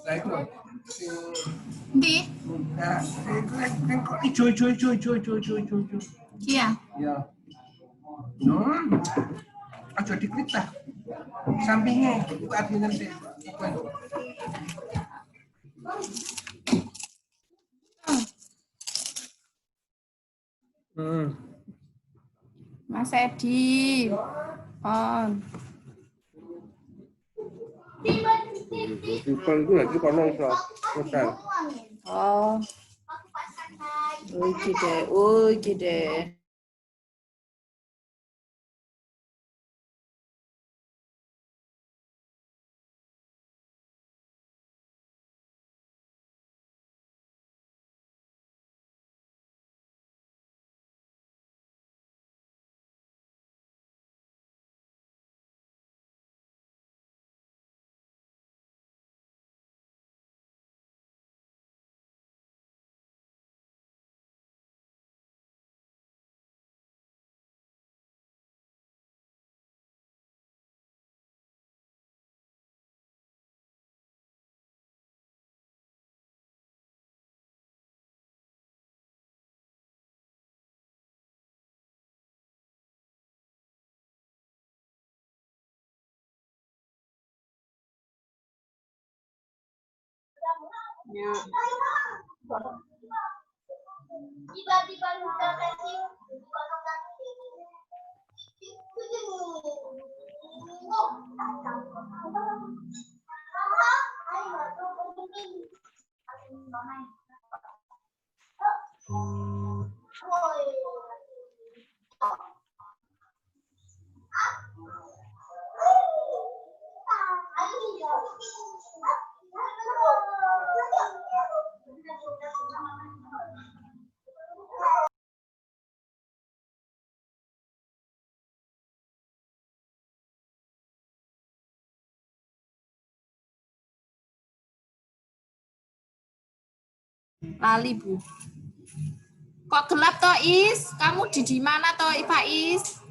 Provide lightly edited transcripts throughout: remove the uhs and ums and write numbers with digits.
Lah itu loh. Ndi? Nah, yang kok ijo. Iya. Ya. Aja diklik lah. Sampingnya itu artinya nanti. Mas Edi. On. Bukan itu lagi karena iso hotel. Oh. Iki deh. Tiba-tiba udah kasih Lali, Bu. Kok gelap toh, Is? Kamu di mana toh, Faiz?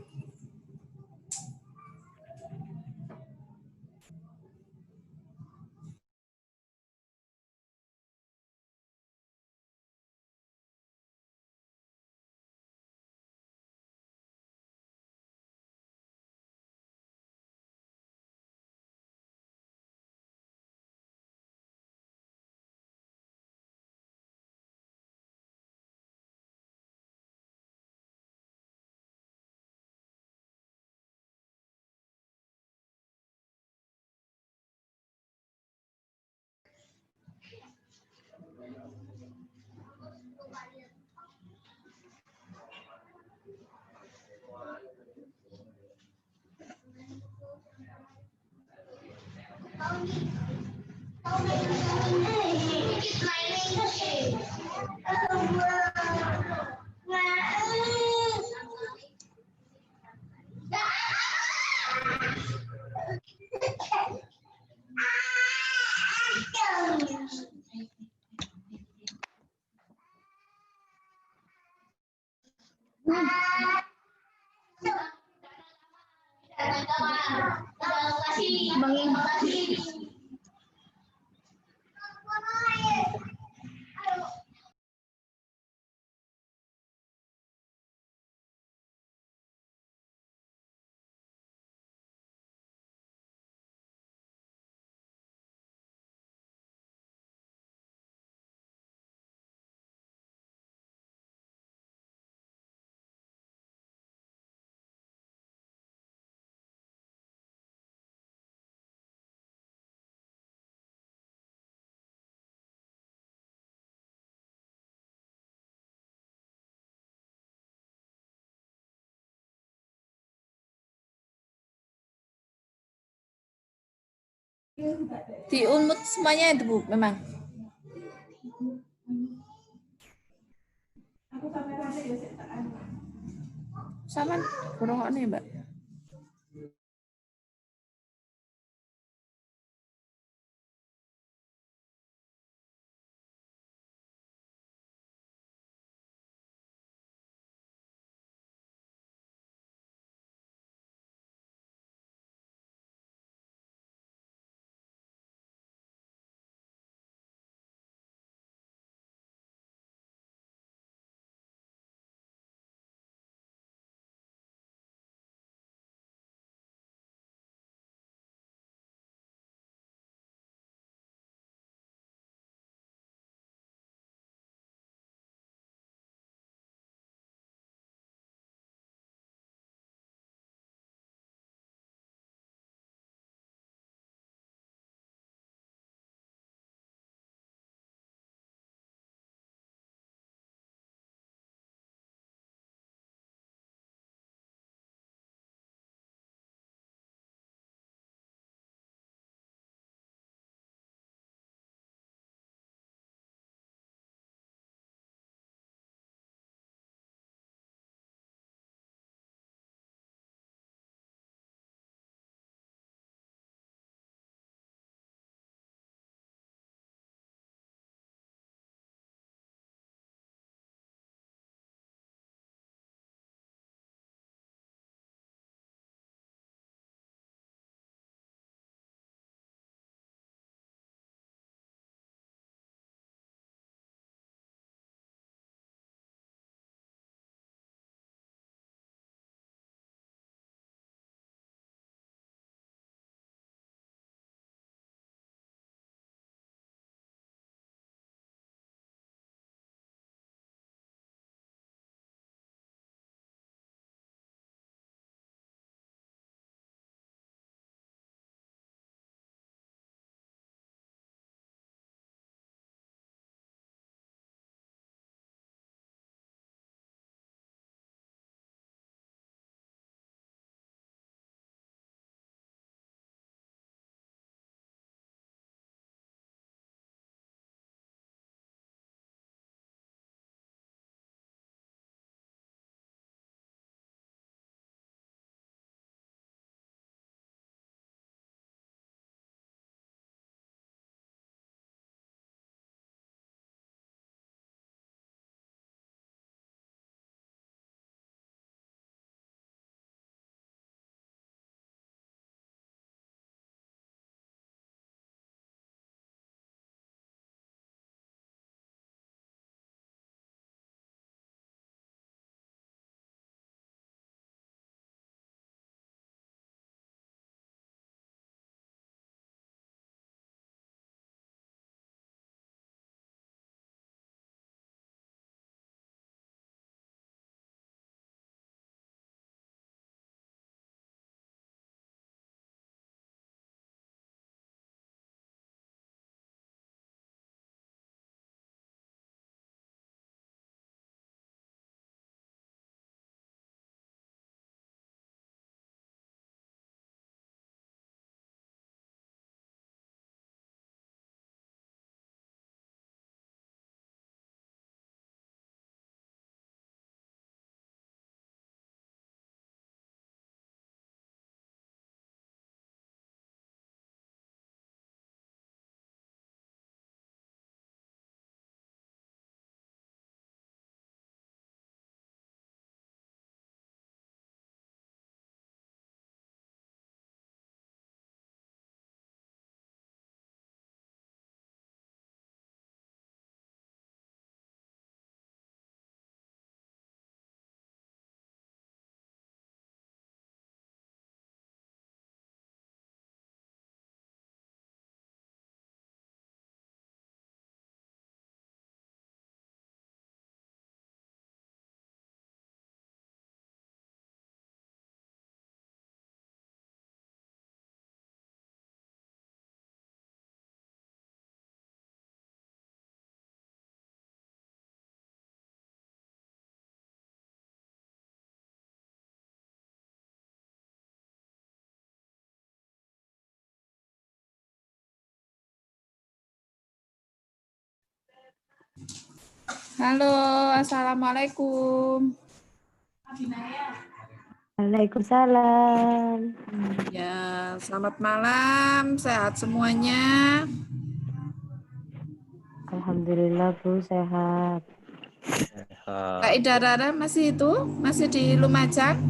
Diunmut semuanya itu, Bu, memang. Sama burung nih, Mbak. Halo, assalamualaikum. Waalaikumsalam. Ya, selamat malam, sehat semuanya. Alhamdulillah Bu sehat. Kak Ida Rara masih masih di Lumajang?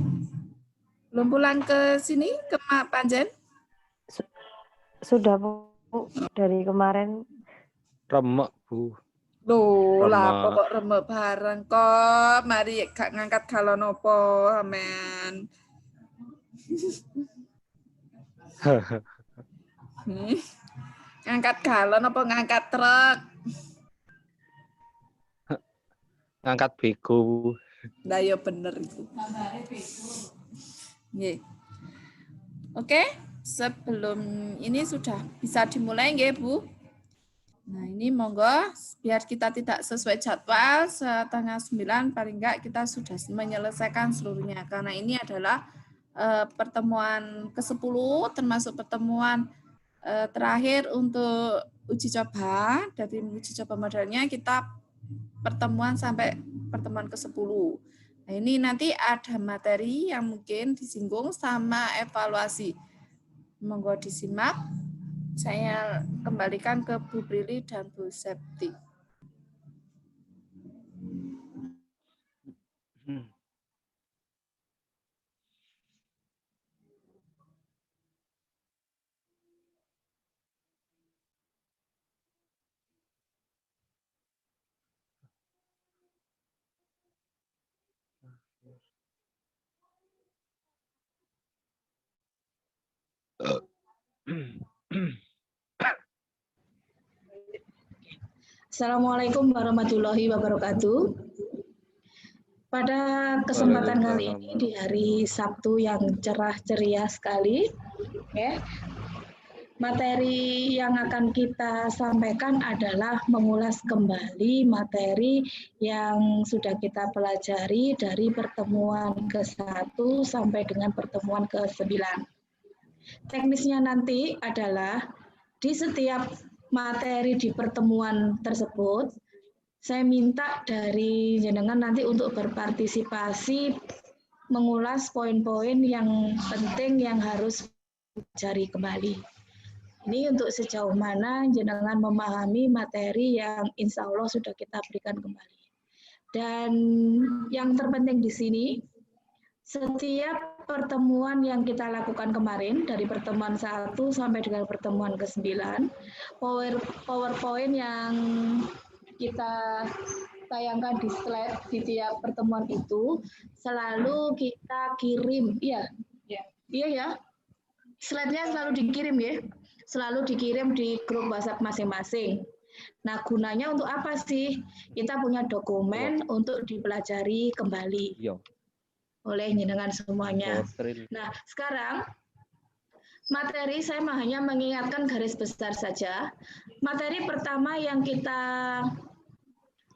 Belum pulang ke sini, ke Panjen? Sudah Bu, dari kemarin. Remek, Bu. Loh, lah Remek. pokok remek bareng kok. Mari gak ngangkat galon opo, amen. Ngangkat galon apa ngangkat truk? Ngangkat bego, Bu. Lah ya bener itu. Nggih. Oke, sebelum ini sudah bisa dimulai nggih, Bu? Nah, ini monggo biar kita tidak sesuai jadwal, setengah 9 paling enggak kita sudah menyelesaikan seluruhnya. Karena ini adalah pertemuan ke-10 termasuk pertemuan terakhir untuk uji coba. Dari uji coba modelnya kita pertemuan sampai pertemuan ke-10. Nah, ini nanti ada materi yang mungkin disinggung sama evaluasi. Monggo disimak. Saya kembalikan ke Bu Brili dan Bu Septi. Assalamualaikum warahmatullahi wabarakatuh. Pada kesempatan kali ini di hari Sabtu yang cerah ceria sekali, ya, materi yang akan kita sampaikan adalah mengulas kembali materi yang sudah kita pelajari dari pertemuan ke-1 sampai dengan pertemuan ke-9. Teknisnya nanti adalah di setiap materi di pertemuan tersebut, saya minta dari jenengan nanti untuk berpartisipasi mengulas poin-poin yang penting yang harus dicari kembali. Ini untuk sejauh mana jenengan memahami materi yang insya Allah sudah kita berikan kembali. Dan yang terpenting di sini, setiap pertemuan yang kita lakukan kemarin, dari pertemuan 1 sampai dengan pertemuan ke-9, PowerPoint yang kita tayangkan di slide di tiap pertemuan itu, selalu kita kirim, iya ya, slide-nya selalu dikirim ya, selalu dikirim di grup WhatsApp masing-masing. Nah, gunanya untuk apa sih? Kita punya dokumen untuk dipelajari kembali oleh jenengan semuanya. Nah, sekarang materi saya hanya mengingatkan garis besar saja. Materi pertama yang kita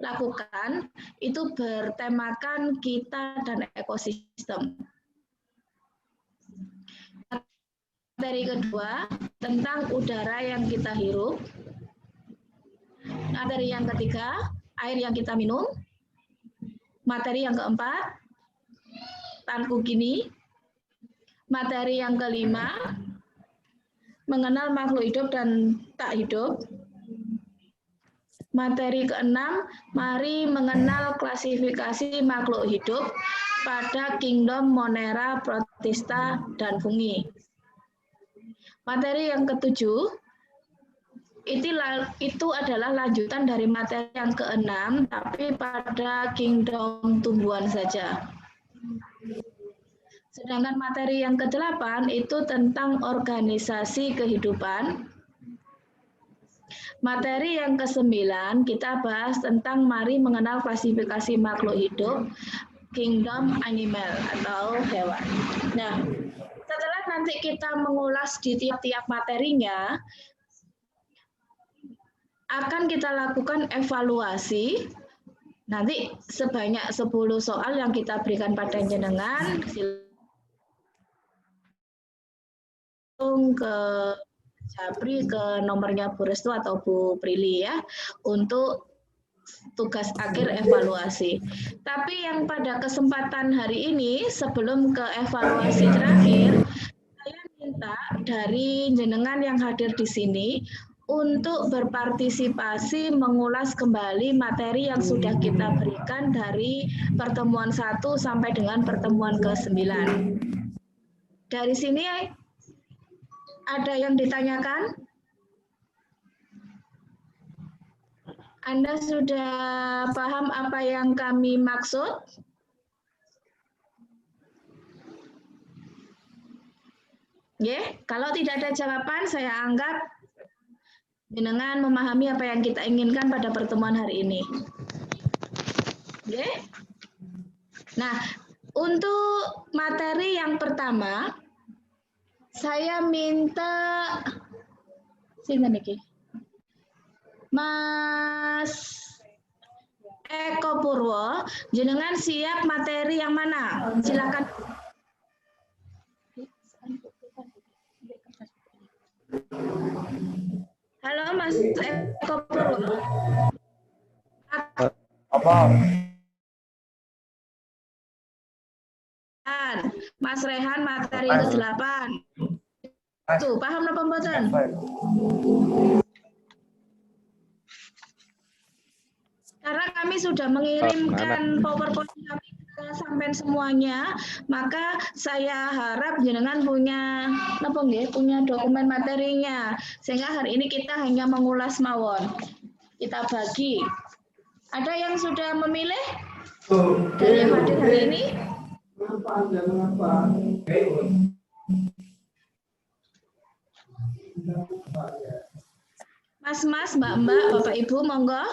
lakukan itu bertemakan kita dan ekosistem. Materi kedua tentang udara yang kita hirup. Materi yang ketiga, air yang kita minum. Materi yang keempat, tanku gini. Materi yang kelima, mengenal makhluk hidup dan tak hidup. Materi keenam, mari mengenal klasifikasi makhluk hidup pada kingdom Monera, Protista, dan Fungi. Materi yang ketujuh, itu adalah lanjutan dari materi yang keenam, tapi pada kingdom tumbuhan saja. Sedangkan materi yang ke-8 itu tentang organisasi kehidupan. Materi yang ke-9 kita bahas tentang mari mengenal klasifikasi makhluk hidup, kingdom animal atau hewan. Nah, setelah nanti kita mengulas di tiap-tiap materinya, akan kita lakukan evaluasi. Nanti sebanyak 10 soal yang kita berikan pada jenengan, ke Japri, ke nomornya Bu Restu atau Bu Prilly ya, untuk tugas akhir evaluasi. Tapi yang pada kesempatan hari ini, sebelum ke evaluasi terakhir, saya minta dari jenengan yang hadir di sini untuk berpartisipasi mengulas kembali materi yang sudah kita berikan dari pertemuan 1 sampai dengan pertemuan ke-9. Dari sini ada yang ditanyakan? Anda sudah paham apa yang kami maksud? Kalau tidak ada jawaban, saya anggap jenengan memahami apa yang kita inginkan pada pertemuan hari ini. Nah, untuk materi yang pertama, saya minta Mas Eko Purwo, jenengan siap materi yang mana? Silakan. Halo Mas Eko Purwo. Mas Rehan materi ke-8. Tuh, paham apa mboten? Karena kami sudah mengirimkan PowerPoint kami ke sampai semuanya, maka saya harap jenengan punya punya dokumen materinya, sehingga hari ini kita hanya mengulas mawon. Kita bagi. Ada yang sudah memilih dari yang hadir hari ini? Mas, mbak-mbak, bapak ibu, monggo.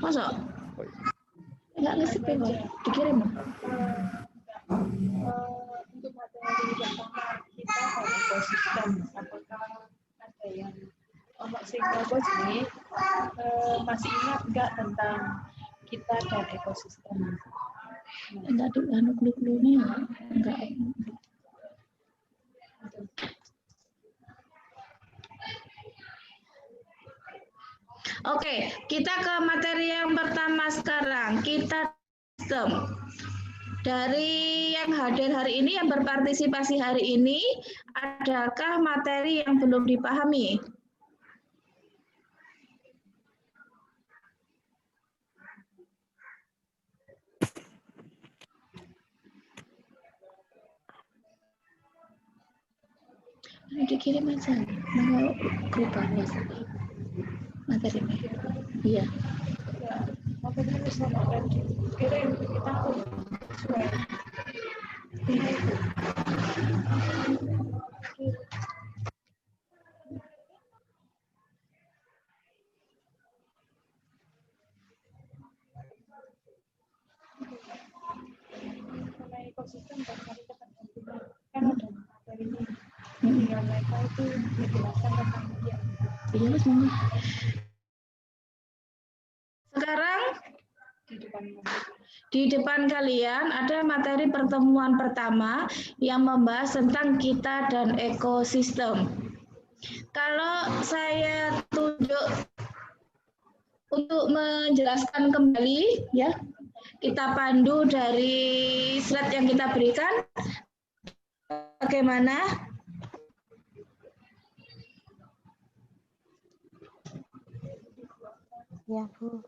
Masuk? Enggak ngesip ya, dikirim. Untuk materi pertama kita pada ekosistem, apakah ada yang jadi masih ingat enggak tentang kita dan ekosistem? Enggak ada clue-cluenya, enggak. Oke, kita ke materi yang pertama sekarang. Kita sistem. Dari yang hadir hari ini, yang berpartisipasi hari ini, adakah materi yang belum dipahami? Dikirim aja, mau grup WhatsApp. Materi iya. Materi bisa kirim kita mengenai ekosistem dan tadi ketergantungan kan ada materi ini yang mereka itu menjelaskan tentang dia. Iya, Mas, monggo. Sekarang di depan kalian ada materi pertemuan pertama yang membahas tentang kita dan ekosistem. Kalau saya tunjuk untuk menjelaskan kembali, ya, kita pandu dari slide yang kita berikan. Bagaimana? Ya, Bu.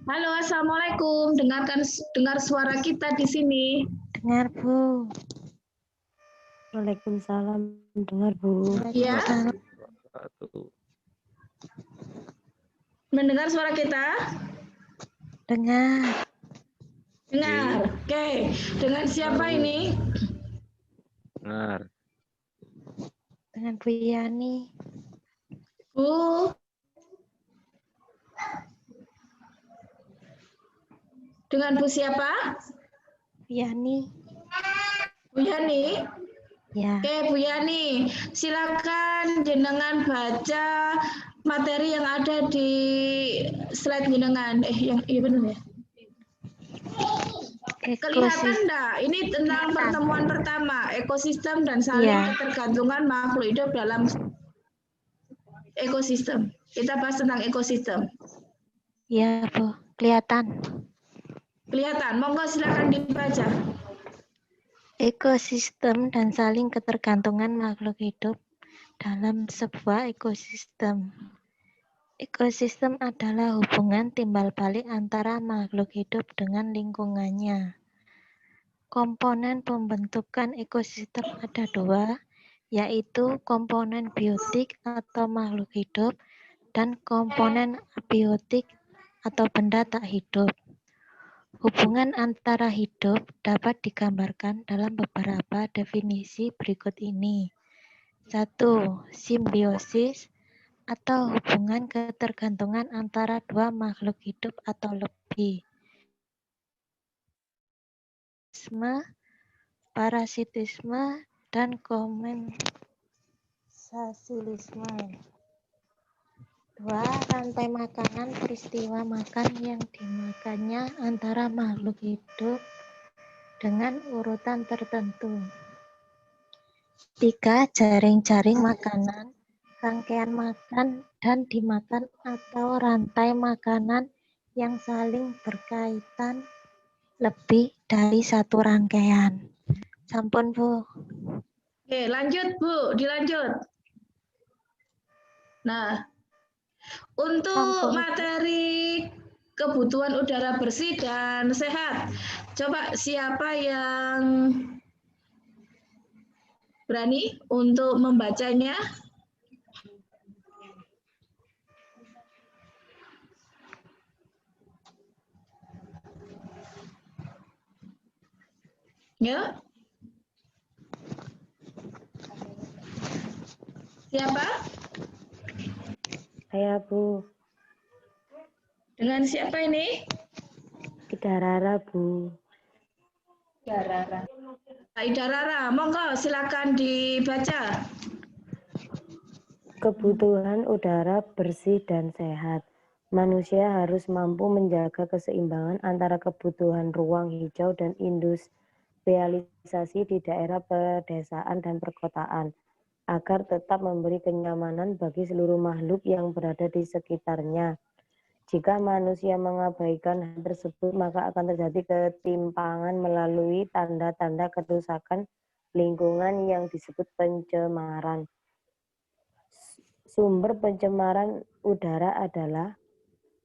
Halo, assalamualaikum. Dengar suara kita di sini. Dengar, Bu. Waalaikumsalam. Dengar, Bu. Ya. Mendengar suara kita? Dengar. Dengar. Oke. Dengan siapa ini? Dengar. Dengan Bu Yani. Bu. Dengan Bu siapa? Yani. Bu Yani. Ya. Oke, Bu Yani, silakan jenengan baca materi yang ada di slide jenengan. Yang iya benar ya. Kelihatan Ekosistem. enggak? Ini tentang Kelihatan. pertemuan pertama, ekosistem dan saling Iya. ketergantungan makhluk hidup dalam ekosistem. Kita bahas tentang ekosistem. Ya, Bu. Kelihatan. Kelihatan, monggo silakan dibaca. Ekosistem dan saling ketergantungan makhluk hidup dalam sebuah ekosistem. Ekosistem adalah hubungan timbal balik antara makhluk hidup dengan lingkungannya. Komponen pembentukan ekosistem ada dua, yaitu komponen biotik atau makhluk hidup dan komponen abiotik atau benda tak hidup. Hubungan antara hidup dapat digambarkan dalam beberapa definisi berikut ini. 1. Simbiosis atau hubungan ketergantungan antara dua makhluk hidup atau lebih. Parasitisme dan komensasilisme. 2. Rantai makanan, peristiwa makan yang dimakannya antara makhluk hidup dengan urutan tertentu. 3. Jaring-jaring makanan, rangkaian makan dan dimakan atau rantai makanan yang saling berkaitan lebih dari satu rangkaian. Sampun, Bu. Oke, lanjut Bu, dilanjut. Nah, untuk materi kebutuhan udara bersih dan sehat, coba siapa yang berani untuk membacanya? Ya? Siapa? Saya, Bu. Dengan siapa ini? Ida Rara, Bu. Ida Rara, monggo silakan dibaca. Kebutuhan udara bersih dan sehat. Manusia harus mampu menjaga keseimbangan antara kebutuhan ruang hijau dan industrialisasi di daerah pedesaan dan perkotaan, agar tetap memberi kenyamanan bagi seluruh makhluk yang berada di sekitarnya. Jika manusia mengabaikan hal tersebut, maka akan terjadi ketimpangan melalui tanda-tanda kerusakan lingkungan yang disebut pencemaran. Sumber pencemaran udara adalah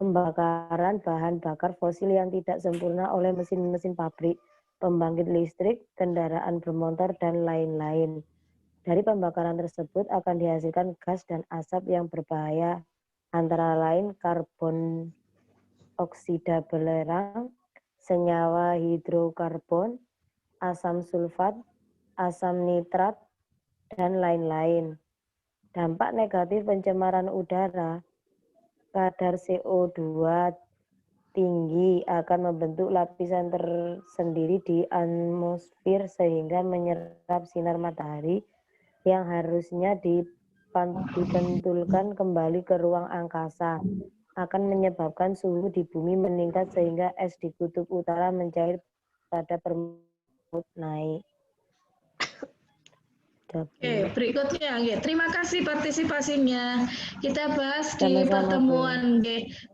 pembakaran bahan bakar fosil yang tidak sempurna oleh mesin-mesin pabrik, pembangkit listrik, kendaraan bermotor, dan lain-lain. Dari pembakaran tersebut akan dihasilkan gas dan asap yang berbahaya, antara lain karbon oksida belerang, senyawa hidrokarbon, asam sulfat, asam nitrat, dan lain-lain. Dampak negatif pencemaran udara, kadar CO2 tinggi akan membentuk lapisan tersendiri di atmosfer sehingga menyerap sinar matahari yang harusnya dipantulkan kembali ke ruang angkasa, akan menyebabkan suhu di bumi meningkat sehingga es di kutub utara mencair pada permukaan naik. Oke, berikutnya, terima kasih partisipasinya. Kita bahas di Sama-sama, pertemuan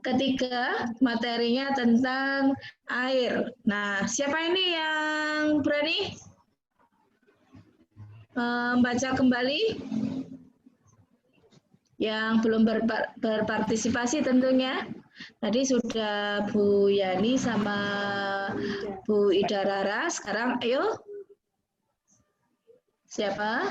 ketiga, materinya tentang air. Nah, siapa ini yang berani membaca kembali? Yang belum berpartisipasi tentunya. Tadi sudah Bu Yani sama Bu Ida Rara. Sekarang ayo. Siapa?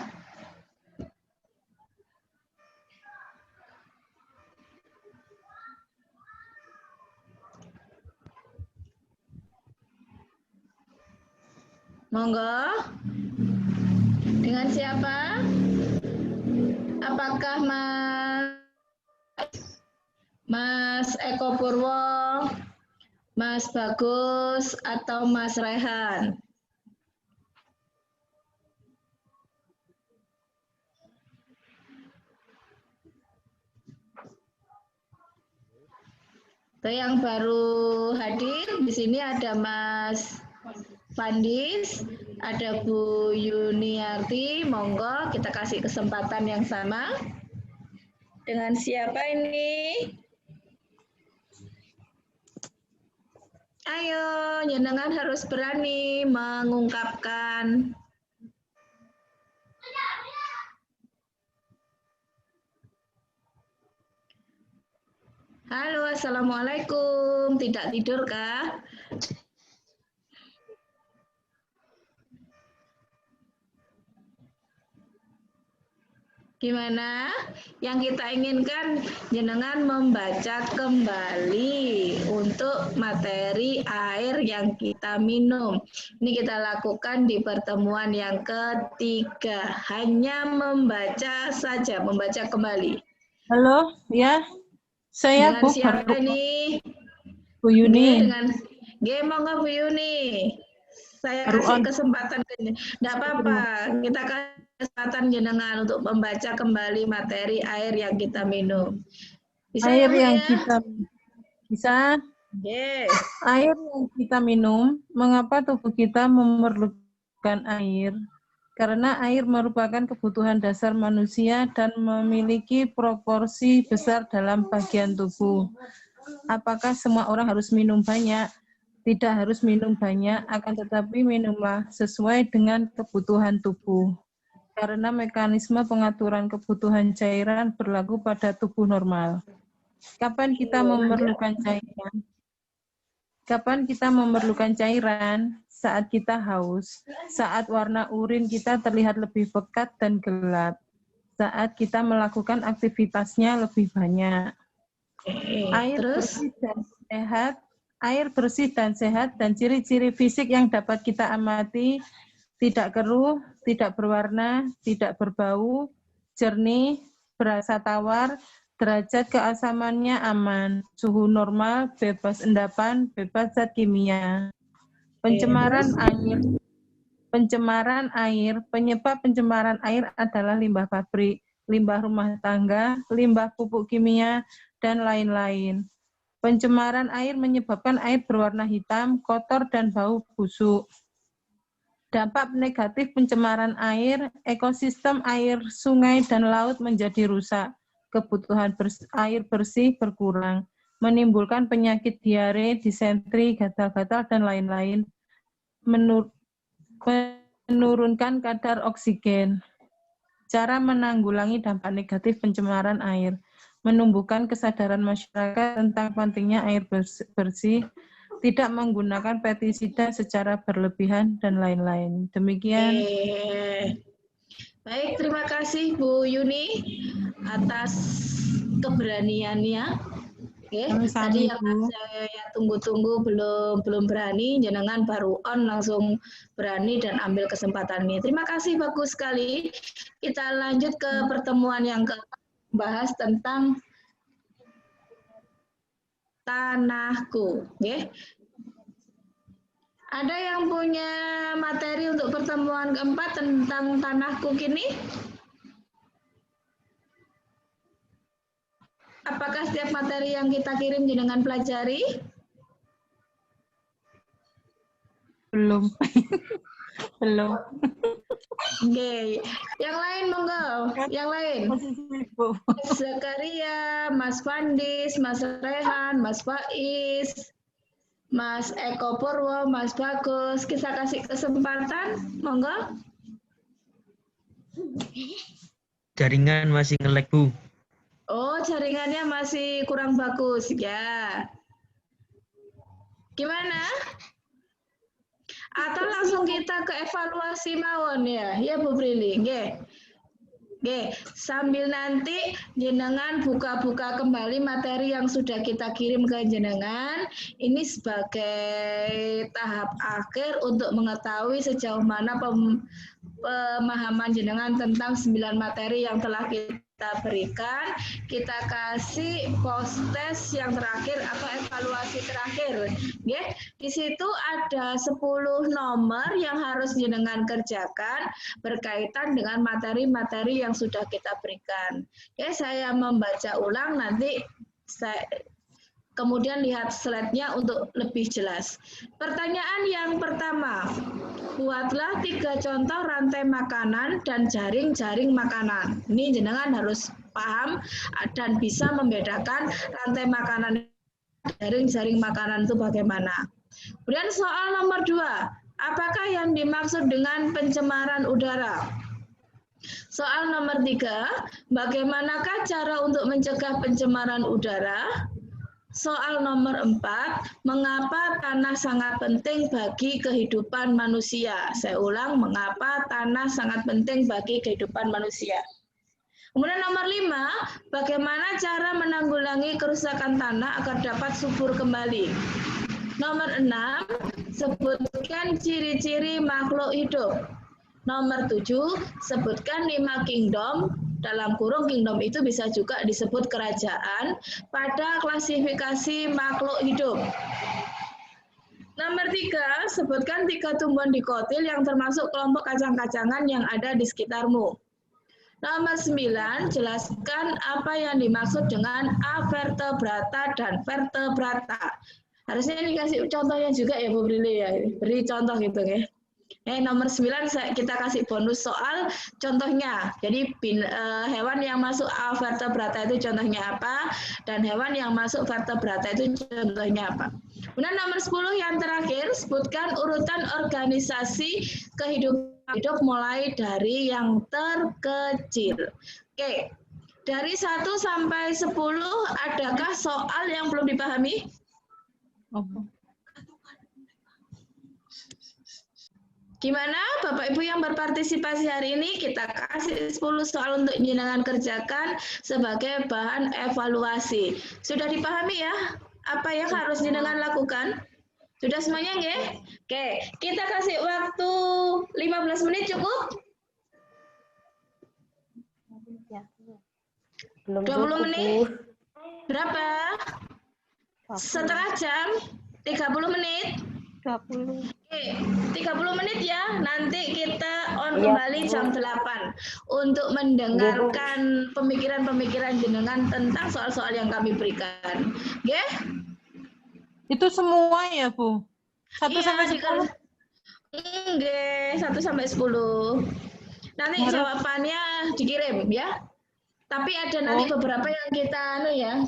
Monggo. Dengan siapa? Apakah Mas Eko Purwo, Mas Bagus, atau Mas Rehan? Tuh yang baru hadir di sini ada Mas Fandis, ada Bu Yuniarti, monggo kita kasih kesempatan yang sama. Dengan siapa ini? Ayo, jenengan harus berani mengungkapkan. Halo, Assalamualaikum. Tidak tidur kah? Gimana? Yang kita inginkan jenengan membaca kembali untuk materi air yang kita minum. Ini kita lakukan di pertemuan yang ketiga. Hanya membaca saja, membaca kembali. Halo, ya. Saya Dengan Bu siapa Baru- ini? Bu Yuni. Dengan monggo Bu Yuni. Saya Baru kasih on. kesempatan ke Tidak apa-apa. Kita kasih kesempatan jenengan untuk membaca kembali materi air yang kita minum. Bisa Air ya, Bu, yang ya? kita bisa, Yes. air yang kita minum, mengapa tubuh kita memerlukan air? Karena air merupakan kebutuhan dasar manusia dan memiliki proporsi besar dalam bagian tubuh. Apakah semua orang harus minum banyak? Tidak harus minum banyak, akan tetapi minumlah sesuai dengan kebutuhan tubuh. Karena mekanisme pengaturan kebutuhan cairan berlaku pada tubuh normal. Kapan kita memerlukan cairan? Kapan kita memerlukan cairan? Saat kita haus. Saat warna urin kita terlihat lebih pekat dan gelap. Saat kita melakukan aktivitasnya lebih banyak. Air bersih dan sehat, air bersih dan sehat dan ciri-ciri fisik yang dapat kita amati: tidak keruh, tidak berwarna, tidak berbau, jernih, berasa tawar, derajat keasamannya aman, suhu normal, bebas endapan, bebas zat kimia. Pencemaran air. Pencemaran air, penyebab pencemaran air adalah limbah pabrik, limbah rumah tangga, limbah pupuk kimia, dan lain-lain. Pencemaran air menyebabkan air berwarna hitam, kotor, dan bau busuk. Dampak negatif pencemaran air, ekosistem air, sungai, dan laut menjadi rusak. Kebutuhan air bersih berkurang, menimbulkan penyakit diare, disentri, gatal-gatal, dan lain-lain. Menurunkan kadar oksigen. Cara menanggulangi dampak negatif pencemaran air. Menumbuhkan kesadaran masyarakat tentang pentingnya air bersih, tidak menggunakan pestisida secara berlebihan, dan lain-lain. Demikian. Baik, terima kasih Bu Yuni atas keberaniannya. Oke, tadi yang saya tunggu-tunggu belum berani, jenengan baru on langsung berani dan ambil kesempatan ini. Terima kasih, bagus sekali. Kita lanjut ke pertemuan yang keempat, bahas tentang tanahku. Oke. Ada yang punya materi untuk pertemuan keempat tentang tanahku kini? Apakah setiap materi yang kita kirim jenengan pelajari? Belum. Belum. Oke. Yang lain monggo. Yang lain. Mas Zakaria, Mas Fandis, Mas Rehan, Mas Faiz, Mas Eko Purwo, Mas Bagus. Kita kasih kesempatan. Monggo. Jaringan masih nge-lag, Bu. Oh, jaringannya masih kurang bagus, ya. Gimana? Atau langsung kita ke evaluasi mawon ya, ya Bu Brili. Oke, sambil nanti jenengan buka-buka kembali materi yang sudah kita kirim ke jenengan. Ini sebagai tahap akhir untuk mengetahui sejauh mana pemahaman jenengan tentang 9 materi yang telah kita berikan. Kita kasih post test yang terakhir atau evaluasi terakhir. Di situ ada 10 nomor yang harus jenengan kerjakan berkaitan dengan materi-materi yang sudah kita berikan. Saya membaca ulang, nanti Kemudian lihat slide-nya untuk lebih jelas. Pertanyaan yang pertama, buatlah 3 contoh rantai makanan dan jaring-jaring makanan. Ini jenengan harus paham dan bisa membedakan rantai makanan, jaring-jaring makanan itu bagaimana. Kemudian soal nomor 2, apakah yang dimaksud dengan pencemaran udara? Soal nomor 3, bagaimanakah cara untuk mencegah pencemaran udara? Soal nomor 4, mengapa tanah sangat penting bagi kehidupan manusia? Saya ulang, mengapa tanah sangat penting bagi kehidupan manusia? Kemudian nomor 5, bagaimana cara menanggulangi kerusakan tanah agar dapat subur kembali? Nomor 6, sebutkan ciri-ciri makhluk hidup. Nomor 7, sebutkan 5 kingdom, dalam kurung kingdom itu bisa juga disebut kerajaan, pada klasifikasi makhluk hidup. Nomor 3, sebutkan 3 tumbuhan dikotil yang termasuk kelompok kacang-kacangan yang ada di sekitarmu. Nomor 9, jelaskan apa yang dimaksud dengan avertebrata dan vertebrata. Harusnya ini kasih contohnya juga ya Bu Brili ya, beri contoh gitu ya. Nomor 9 kita kasih bonus soal contohnya. Jadi hewan yang masuk avertebrata itu contohnya apa, dan hewan yang masuk vertebrata itu contohnya apa. Kemudian nomor 10 yang terakhir, sebutkan urutan organisasi kehidupan hidup mulai dari yang terkecil. Oke, dari 1 sampai 10 adakah soal yang belum dipahami? Gimana Bapak Ibu yang berpartisipasi hari ini? Kita kasih 10 soal untuk jenengan kerjakan sebagai bahan evaluasi. Sudah dipahami ya? Apa yang harus jenengan lakukan? Sudah semuanya nggih? Oke, kita kasih waktu 15 menit cukup? Belum 20 menit? cukup. Berapa? Setengah jam? 30 menit? 20. Oke, 30 menit ya. Nanti kita on kembali jam 8 untuk mendengarkan pemikiran-pemikiran jenengan tentang soal-soal yang kami berikan. Oke? Itu semua ya, Bu? 1 sampai 10? Enggak, 1 sampai 10. Nanti jawabannya dikirim ya. Tapi ada nanti beberapa yang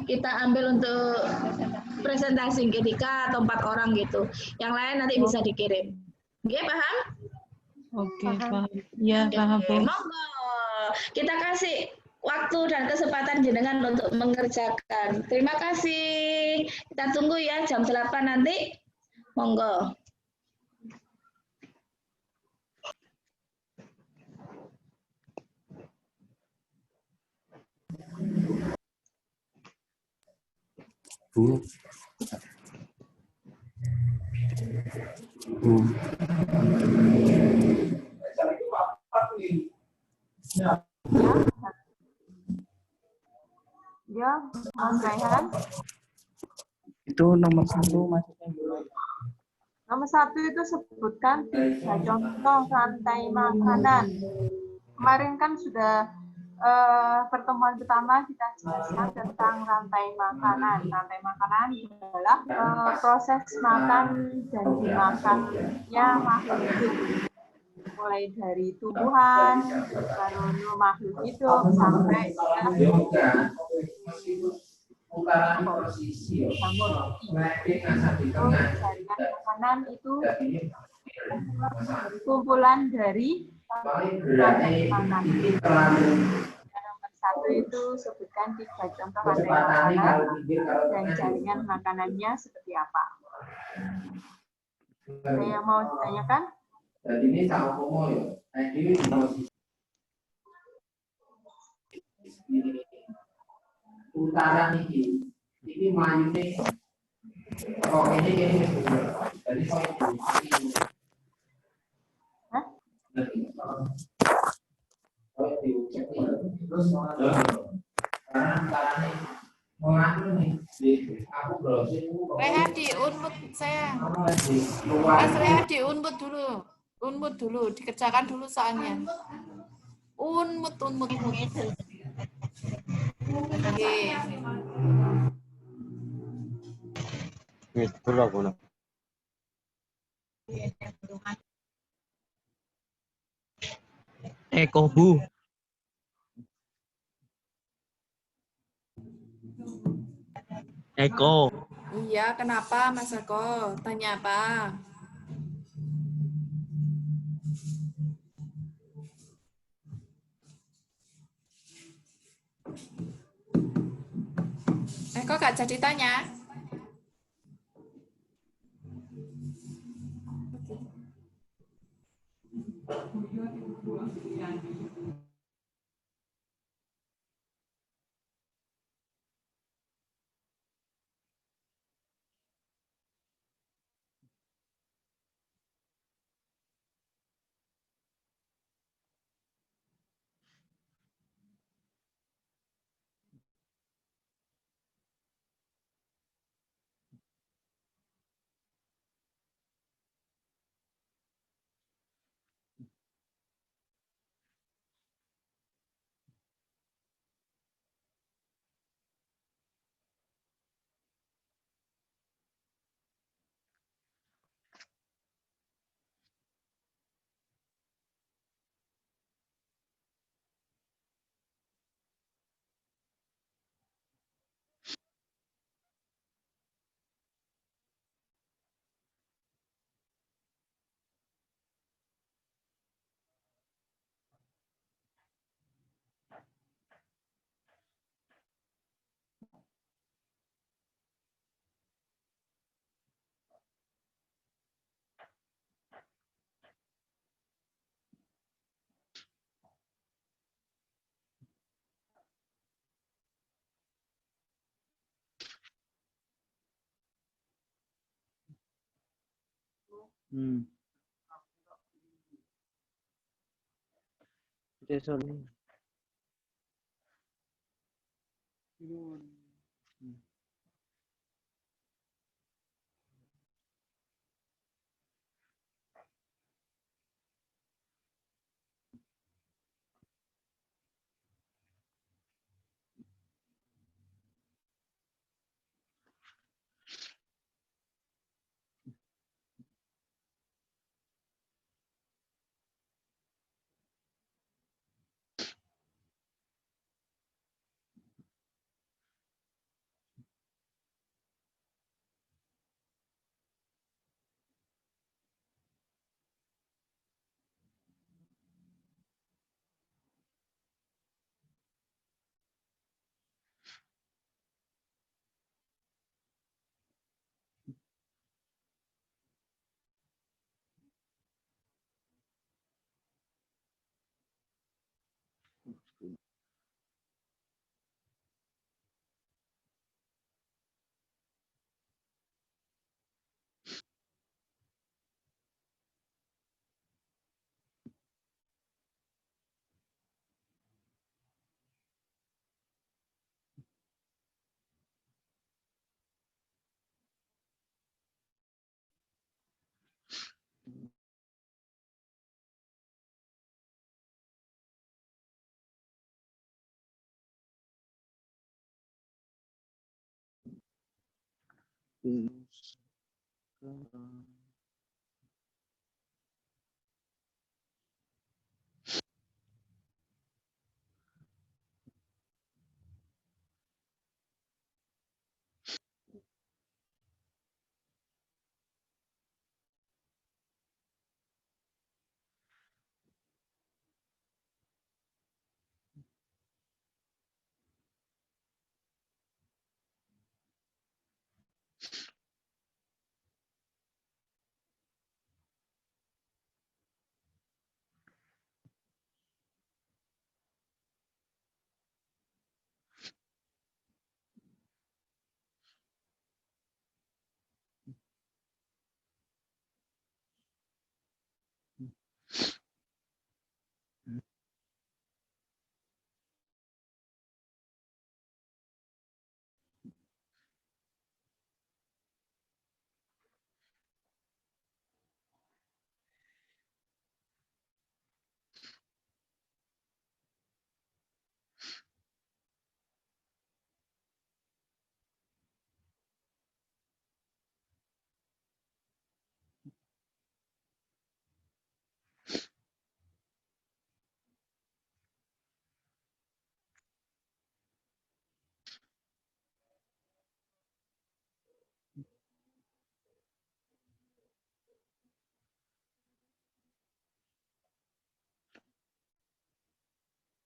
kita ambil untuk presentasi ketika atau 4 orang gitu. Yang lain nanti bisa dikirim. Oke, paham? Oke, paham. Ya, paham, Bu. Monggo. Kita kasih waktu dan kesempatan jenengan untuk mengerjakan. Terima kasih. Kita tunggu ya jam 8 nanti. Monggo. Bu. Ya, Mas Raihan. Itu nomor 1 maksudnya. Nomor 1 itu sebutkan 3 contoh rantai makanan. Kemarin kan sudah pertemuan pertama kita jelaskan tentang rantai makanan. Rantai makanan adalah proses makan dan dimakannya makhluk hidup. Mulai dari tumbuhan, lalu makhluk hidup, sampai jaringan makanan itu kumpulan dari rantai makanan. Nomor 1 itu sebutkan 3 contoh rantai makanan dan jaringan makanannya seperti apa. Ada yang mau ditanyakan? Ini sama komo ya. Ini utara ini mayune kok ini jadi Hah? terus Rehat di unmut saya. Mas Rehat di unmut dulu. Unmut dulu, dikerjakan dulu soalnya. Unmut. Oke. Itu aku nak. Eko Bu. Eko. Iya, kenapa Mas Eko? Tanya apa? Eko gak jadi tanya? Sorry.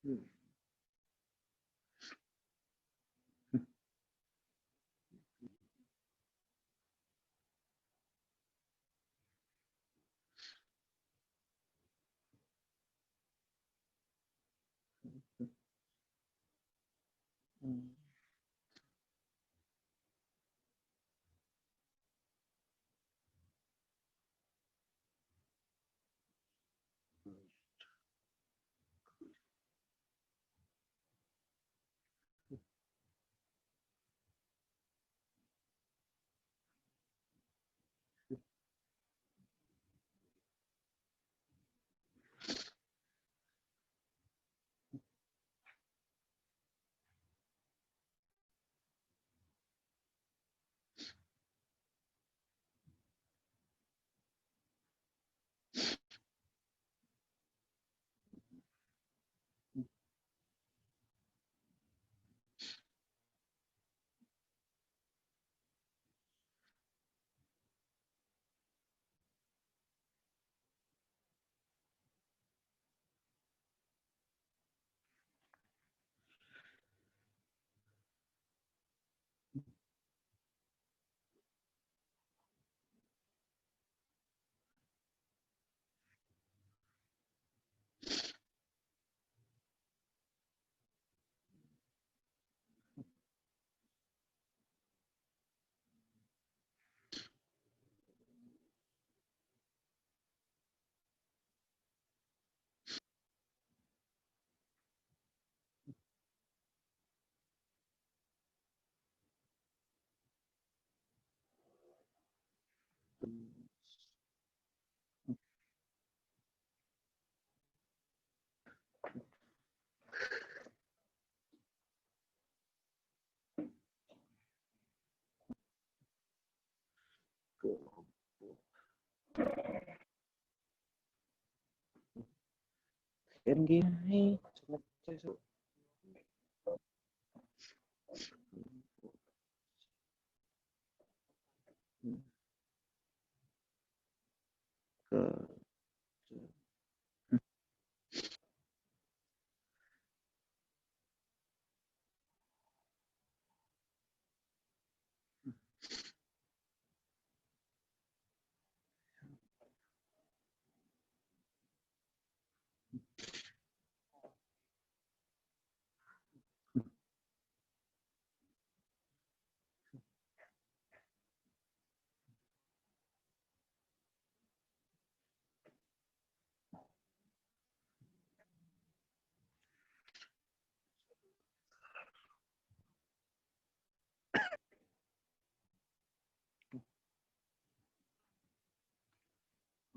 Kan gini,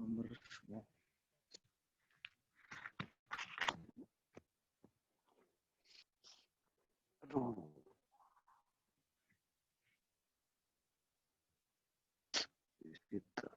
nomor semua. Aduh. Kita.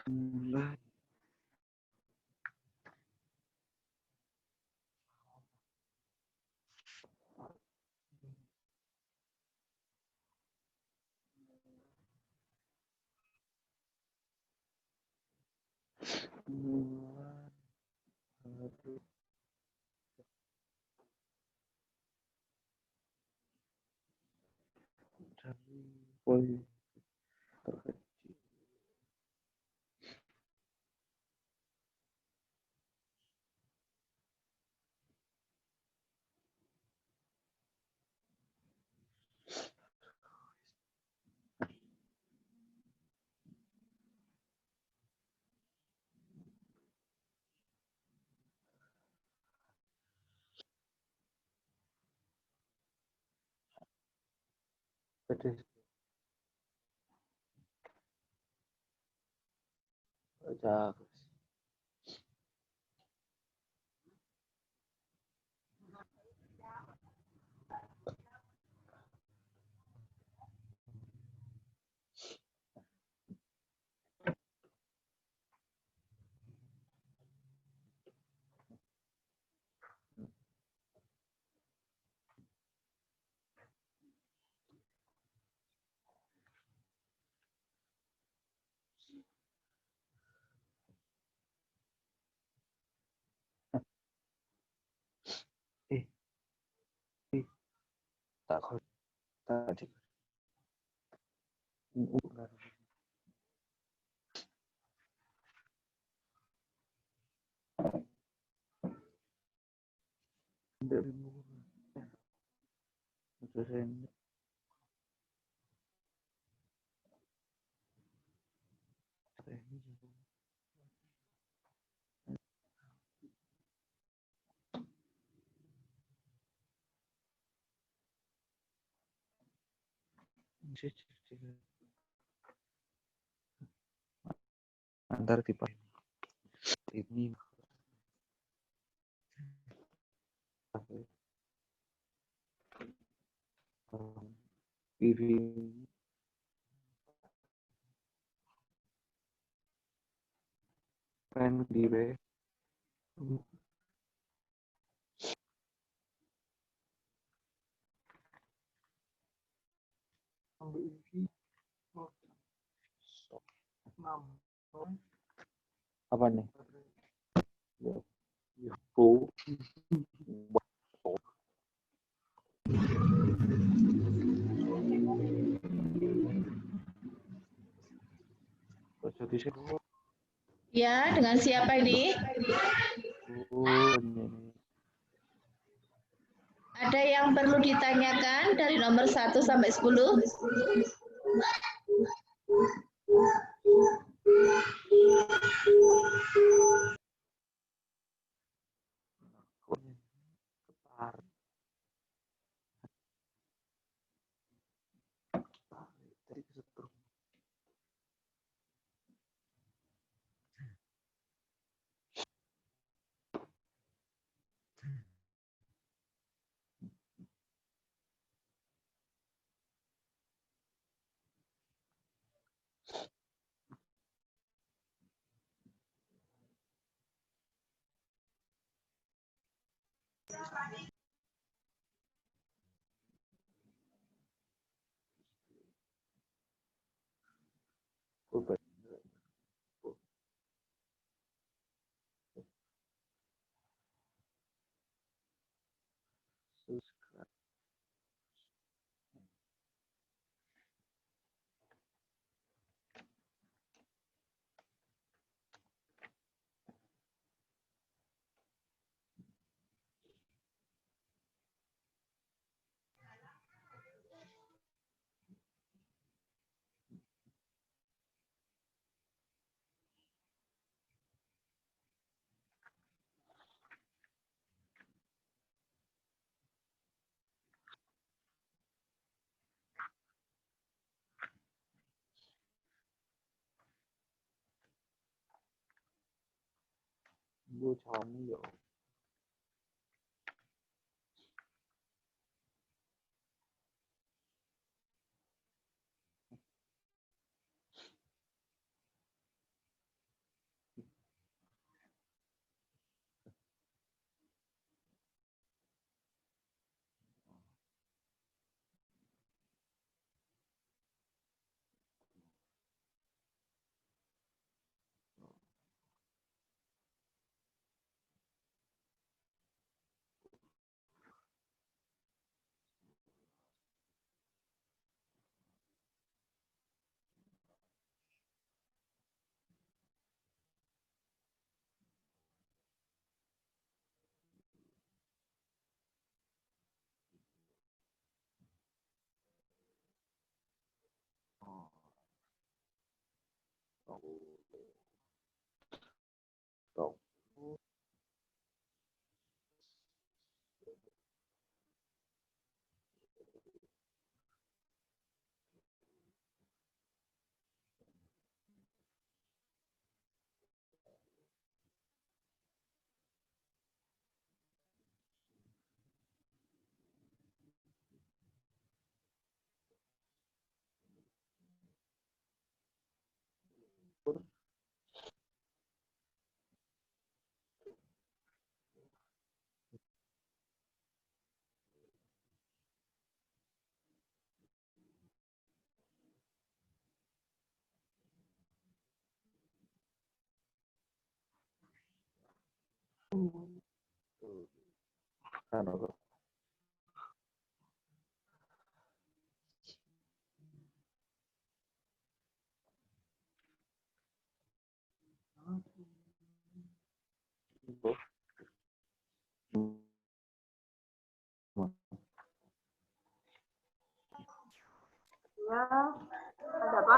mulai. Bulan baru dari poin terkecil. Jadi baca eh tak kau tadi bukan dari mulai terus ini antar tipe ini piring pen di B apa nih? Info jadi Ya, dengan siapa ini? Ada yang perlu ditanyakan dari nomor 1 sampai 10? Gue chọn ví dụ Ya, ada apa?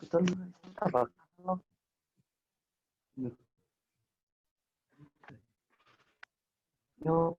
Betul. Apa? Yo.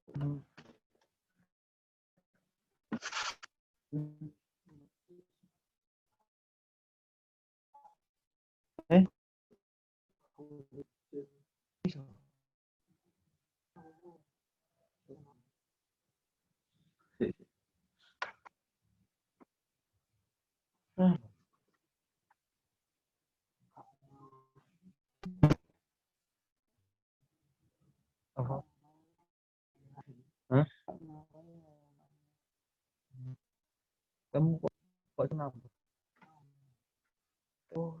Kamu kok kenapa? Oh,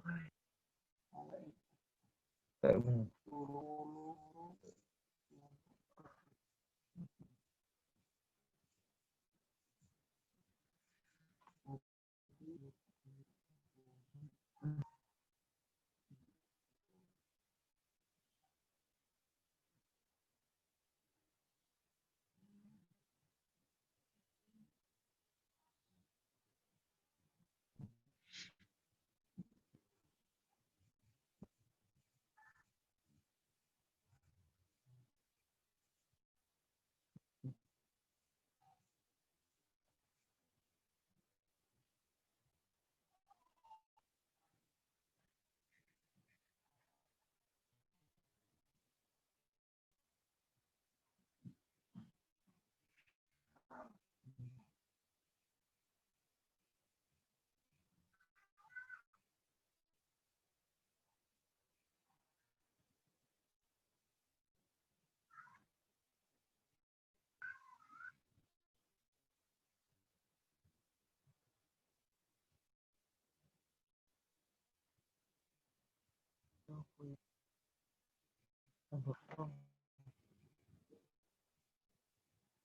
kayak bener.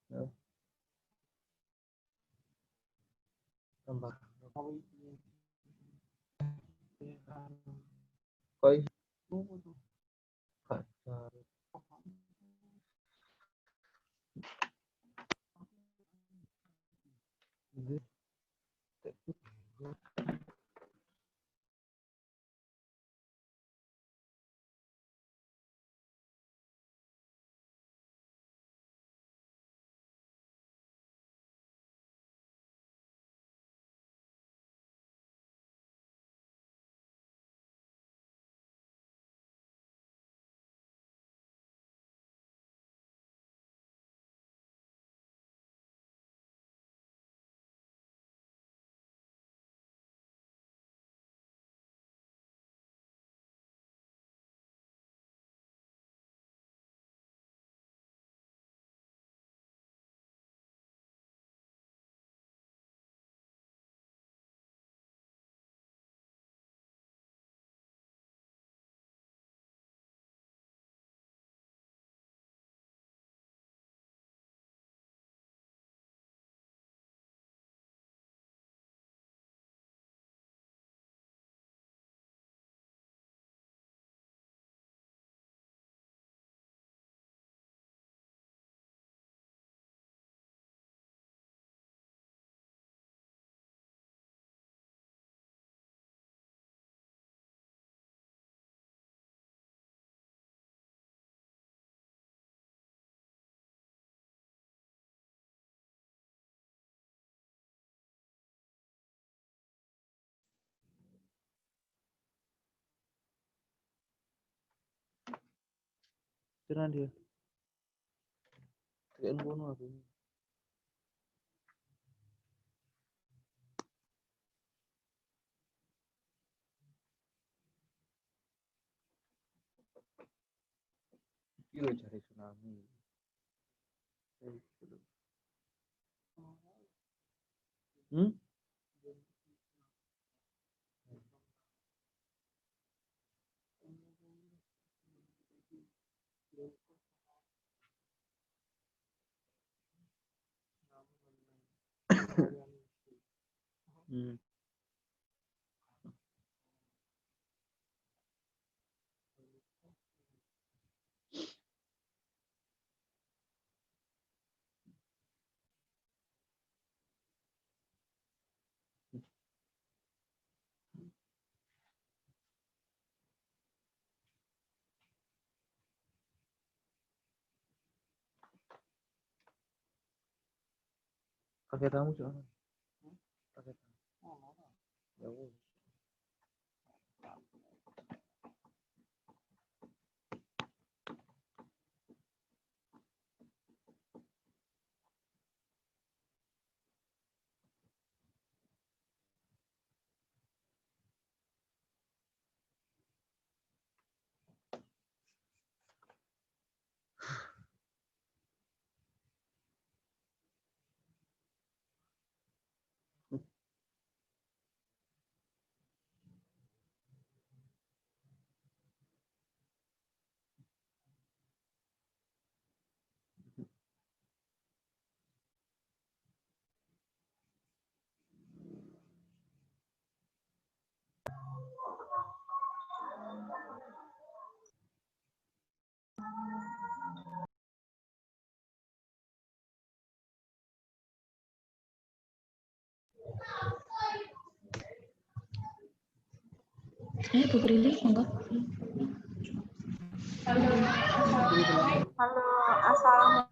Ya, tambah. Koi. Kira dia. Kira ngono aku. Iki lho jare tsunami. Hmm? Hmm. Pakai tamu soalnya. Pakai tamu. Ya wis. Bu Prilly, monggo. Halo, assalamualaikum.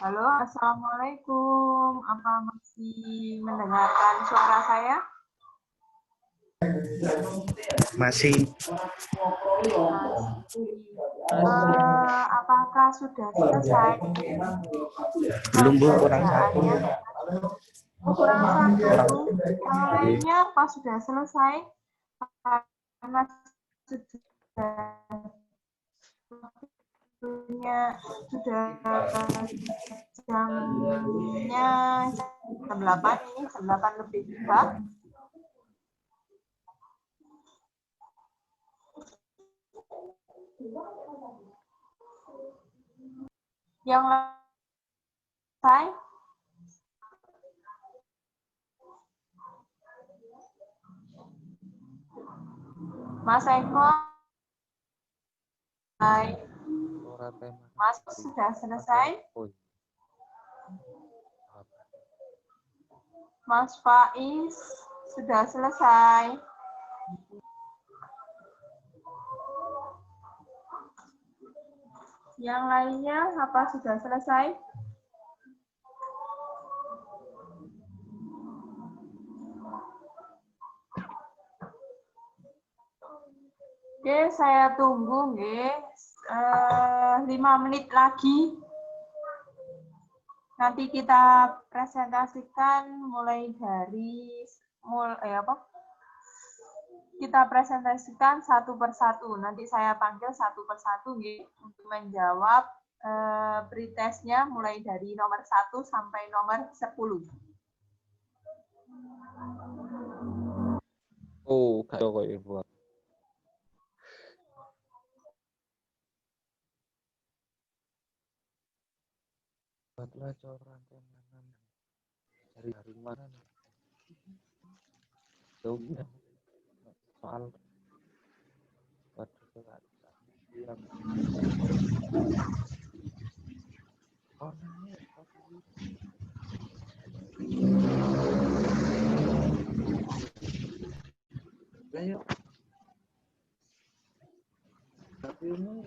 Halo, assalamualaikum. Apa masih mendengarkan suara saya? Masih. Apakah sudah selesai? Belum, Bu, kurang satu. Kurang satu. Yang lainnya apa sudah selesai? Karena sudah jamnya jam 8 ini, jam 8 lebih 3. Yang selesai? Mas Eko? Hai. Mas sudah selesai? Mas Faiz sudah selesai? Yang lainnya apa sudah selesai? Oke, saya tunggu, guys. 5 menit lagi. Nanti kita presentasikan mulai dari kita presentasikan satu persatu. Nanti saya panggil satu persatu untuk menjawab pretestnya mulai dari nomor 1 sampai nomor 10. Oh, kak kok Ibu. Buatlah coran temanan dari mana jauhnya soal yang orangnya ayo tapi ini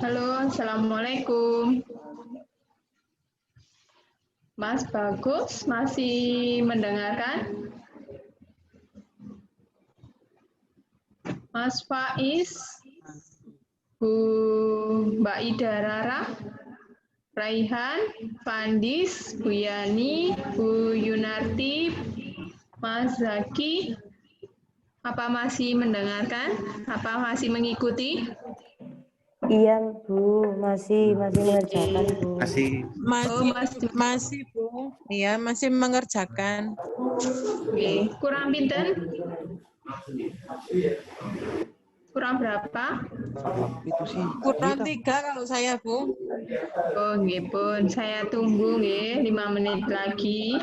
Halo, assalamualaikum. Mas Bagus masih mendengarkan? Mas Faiz, Bu Mbak Ida Rara, Raihan, Pandis, Bu Yani, Bu Yunarti, Mas Zaki, apa masih mendengarkan? Apa masih mengikuti? Iya, Bu, masih mengerjakan, Bu. Masih, Bu. Iya, masih mengerjakan. Oke, kurang pinten? Kurang berapa? itu sih Kurang 3 kalau saya, Bu. Oh, nggih pun. Saya tunggu nggih 5 menit lagi.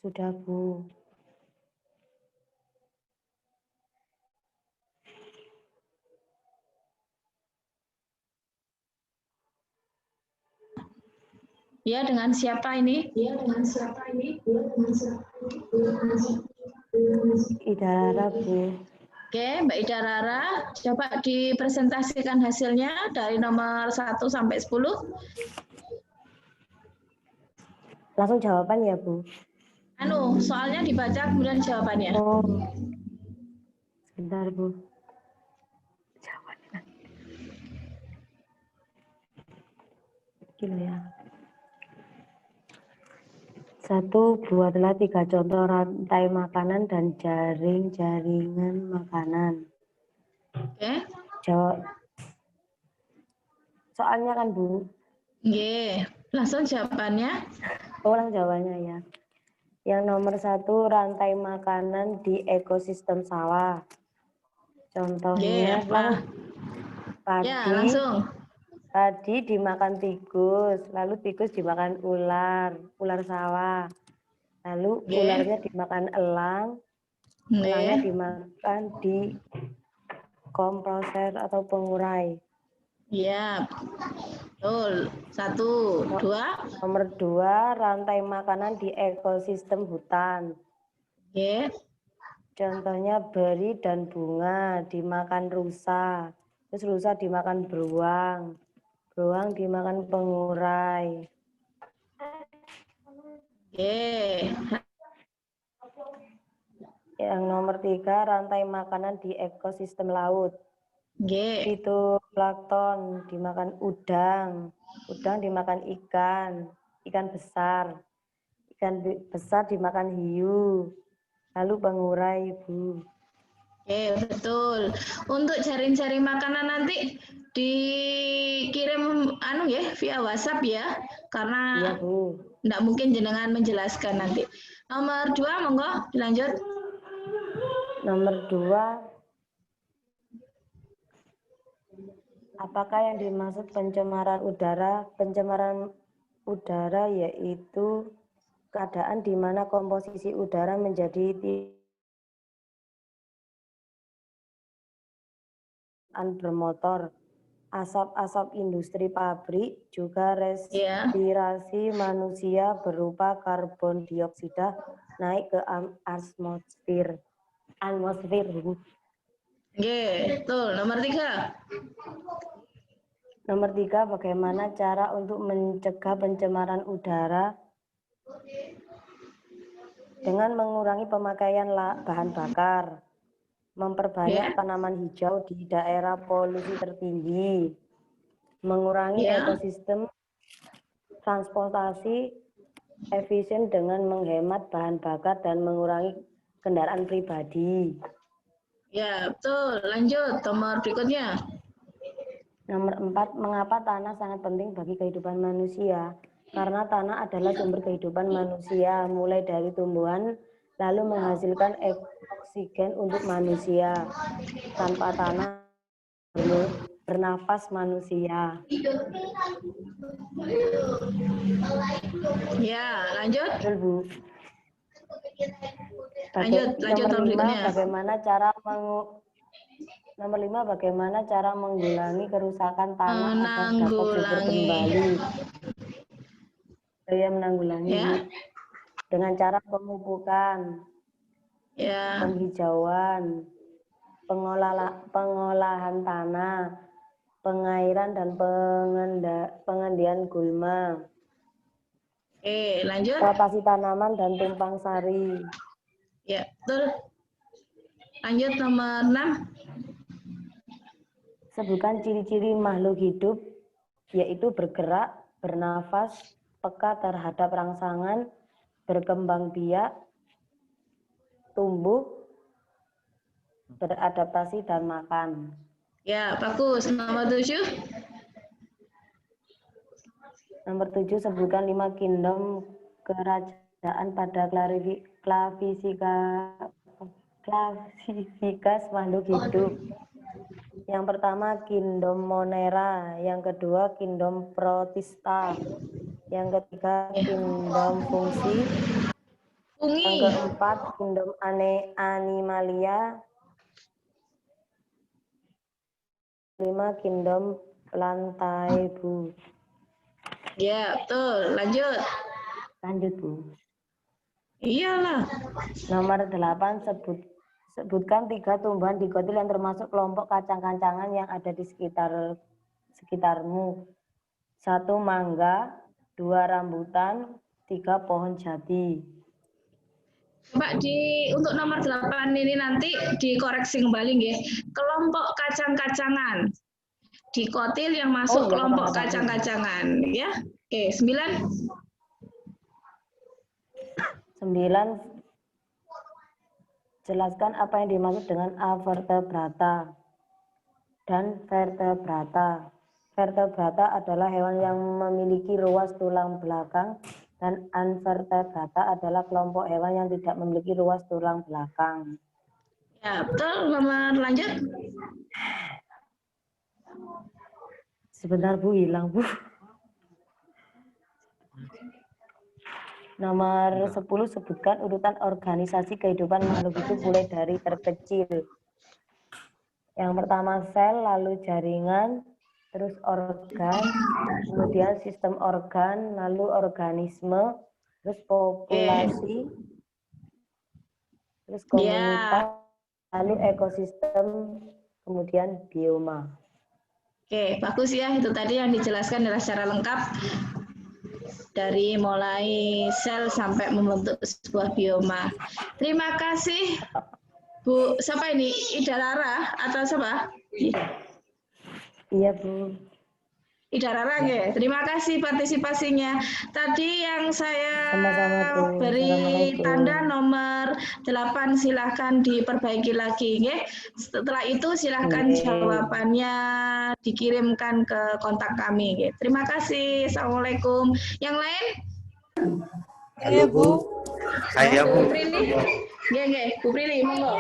Sudah, Bu. Ya, dengan siapa ini? Ida Rara, Bu. Oke, Mbak Ida Rara, coba dipresentasikan hasilnya dari nomor 1 sampai 10. Langsung jawaban ya, Bu? Soalnya dibaca kemudian jawabannya. Oh, sebentar, Bu. Jawabannya. Gila ya. 1. Buatlah 3 contoh rantai makanan dan jaring-jaringan makanan. Oke. Jawab. Soalnya kan, Bu? Ye, langsung jawabannya. Ulang jawabannya ya. Yang nomor 1, rantai makanan di ekosistem sawah. Contohnya, padi, Ya, langsung. padi dimakan tikus, lalu tikus dimakan ular sawah. Lalu ularnya dimakan elang, elangnya dimakan di komposer atau pengurai. Iya, betul. 1, 2. Nomor 2, rantai makanan di ekosistem hutan. Oke. Contohnya beri dan bunga dimakan rusa, terus rusa dimakan beruang, beruang dimakan pengurai. Oke. Yang nomor 3, rantai makanan di ekosistem laut. Fitoplankton dimakan udang, udang dimakan ikan besar, ikan besar dimakan hiu, lalu pengurai, Bu. Oke, betul. Untuk jaring-jaring makanan nanti dikirim via WhatsApp ya, karena Iya, Bu. enggak mungkin jenengan menjelaskan nanti. Nomor 2, monggo dilanjut. Nomor 2, apakah yang dimaksud pencemaran udara? Pencemaran udara yaitu keadaan di mana komposisi udara menjadi bermotor, asap-asap industri pabrik, juga respirasi manusia berupa karbon dioksida naik ke atmosfer. Betul. Nomor 3. Nomor 3, bagaimana cara untuk mencegah pencemaran udara? Dengan mengurangi pemakaian bahan bakar, memperbanyak tanaman hijau di daerah polusi tertinggi, mengurangi ekosistem transportasi efisien dengan menghemat bahan bakar dan mengurangi kendaraan pribadi. Ya, betul. Lanjut, nomor berikutnya. Nomor 4, mengapa tanah sangat penting bagi kehidupan manusia? Karena tanah adalah sumber kehidupan manusia, mulai dari tumbuhan, lalu menghasilkan oksigen untuk manusia. Tanpa tanah, bernafas manusia. Ya, lanjut. Betul, Bu. Lanjut Nomor 5, berikutnya. bagaimana cara menggulangi kerusakan tanah agar dapat subur kembali? Saya menanggulangi dengan cara pemupukan, penghijauan, pengolahan tanah, pengairan dan pengendian gulma. Lanjut. Rotasi tanaman dan tumpang sari. Ya, betul. Lanjut nomor 6. Sebutkan ciri-ciri makhluk hidup, yaitu bergerak, bernafas, peka terhadap rangsangan, berkembang biak, tumbuh, beradaptasi, dan makan. Ya, bagus. Nomor 7. Nomor 7, sebutkan 5 kingdom kerajaan pada klasifikasi makhluk hidup. Yang pertama, kingdom Monera. Yang kedua, kingdom Protista. Yang ketiga, kingdom fungsi. Yang keempat, kingdom animalia. 5, kingdom plantae, Bu. Ya, betul. Lanjut. Lanjut, Bu. Iyalah. Nomor 8, sebutkan 3 tumbuhan dikotil yang termasuk kelompok kacang-kacangan yang ada di sekitarmu. 1, mangga, 2, rambutan, 3, pohon jati. Coba untuk nomor 8 ini nanti dikoreksi kembali nggih. Kelompok kacang-kacangan. Dikotil yang masuk kelompok kacang-kacangan ya. Oke, 9. 9. Jelaskan apa yang dimaksud dengan avertebrata dan vertebrata. Vertebrata adalah hewan yang memiliki ruas tulang belakang dan invertebrata adalah kelompok hewan yang tidak memiliki ruas tulang belakang. Ya, betul. Nomor lanjut. Sebentar, Bu, hilang, Bu. Nomor 10, sebutkan urutan organisasi kehidupan makhluk hidup mulai dari terkecil. Yang pertama sel, lalu jaringan, terus organ, kemudian sistem organ, lalu organisme, terus populasi, terus komunitas, lalu ekosistem, kemudian bioma. Oke, bagus ya. Itu tadi yang dijelaskan adalah secara lengkap dari mulai sel sampai membentuk sebuah bioma. Terima kasih, Bu. Siapa ini? Ida Rara atau siapa? Iya, Bu. Ida Rara, ya. Terima kasih partisipasinya. Tadi yang saya beri tanda nomor 8 silahkan diperbaiki lagi. Ya. Setelah itu silahkan jawabannya dikirimkan ke kontak kami. Ya. Terima kasih. Assalamualaikum. Yang lain? Halo, Bu. Saya, Bu. Bu Prilly. Ya, Bu Prilly, monggo.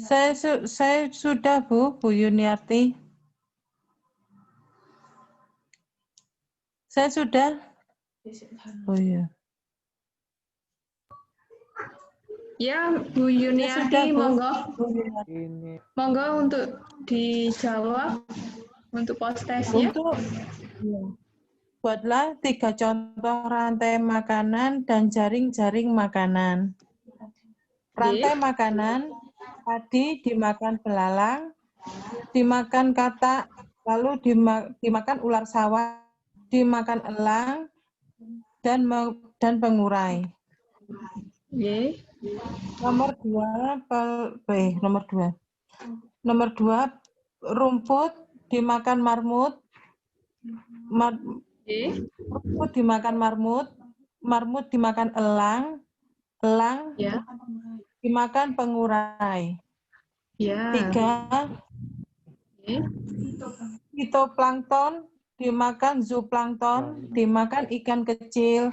Saya sudah, Bu Yuniarti. Saya sudah. Oh iya. Ya, Bu Yuniarti, monggo. Monggo untuk dijawab untuk post-testnya. Buatlah 3 contoh rantai makanan dan jaring-jaring makanan. Rantai makanan, padi dimakan belalang, dimakan katak, lalu dimakan ular sawah, dimakan elang, dan pengurai. Nomor 2, rumput dimakan marmut, rumput dimakan marmut, marmut dimakan elang, dimakan pengurai. 3, fitoplankton dimakan zooplankton, dimakan ikan kecil,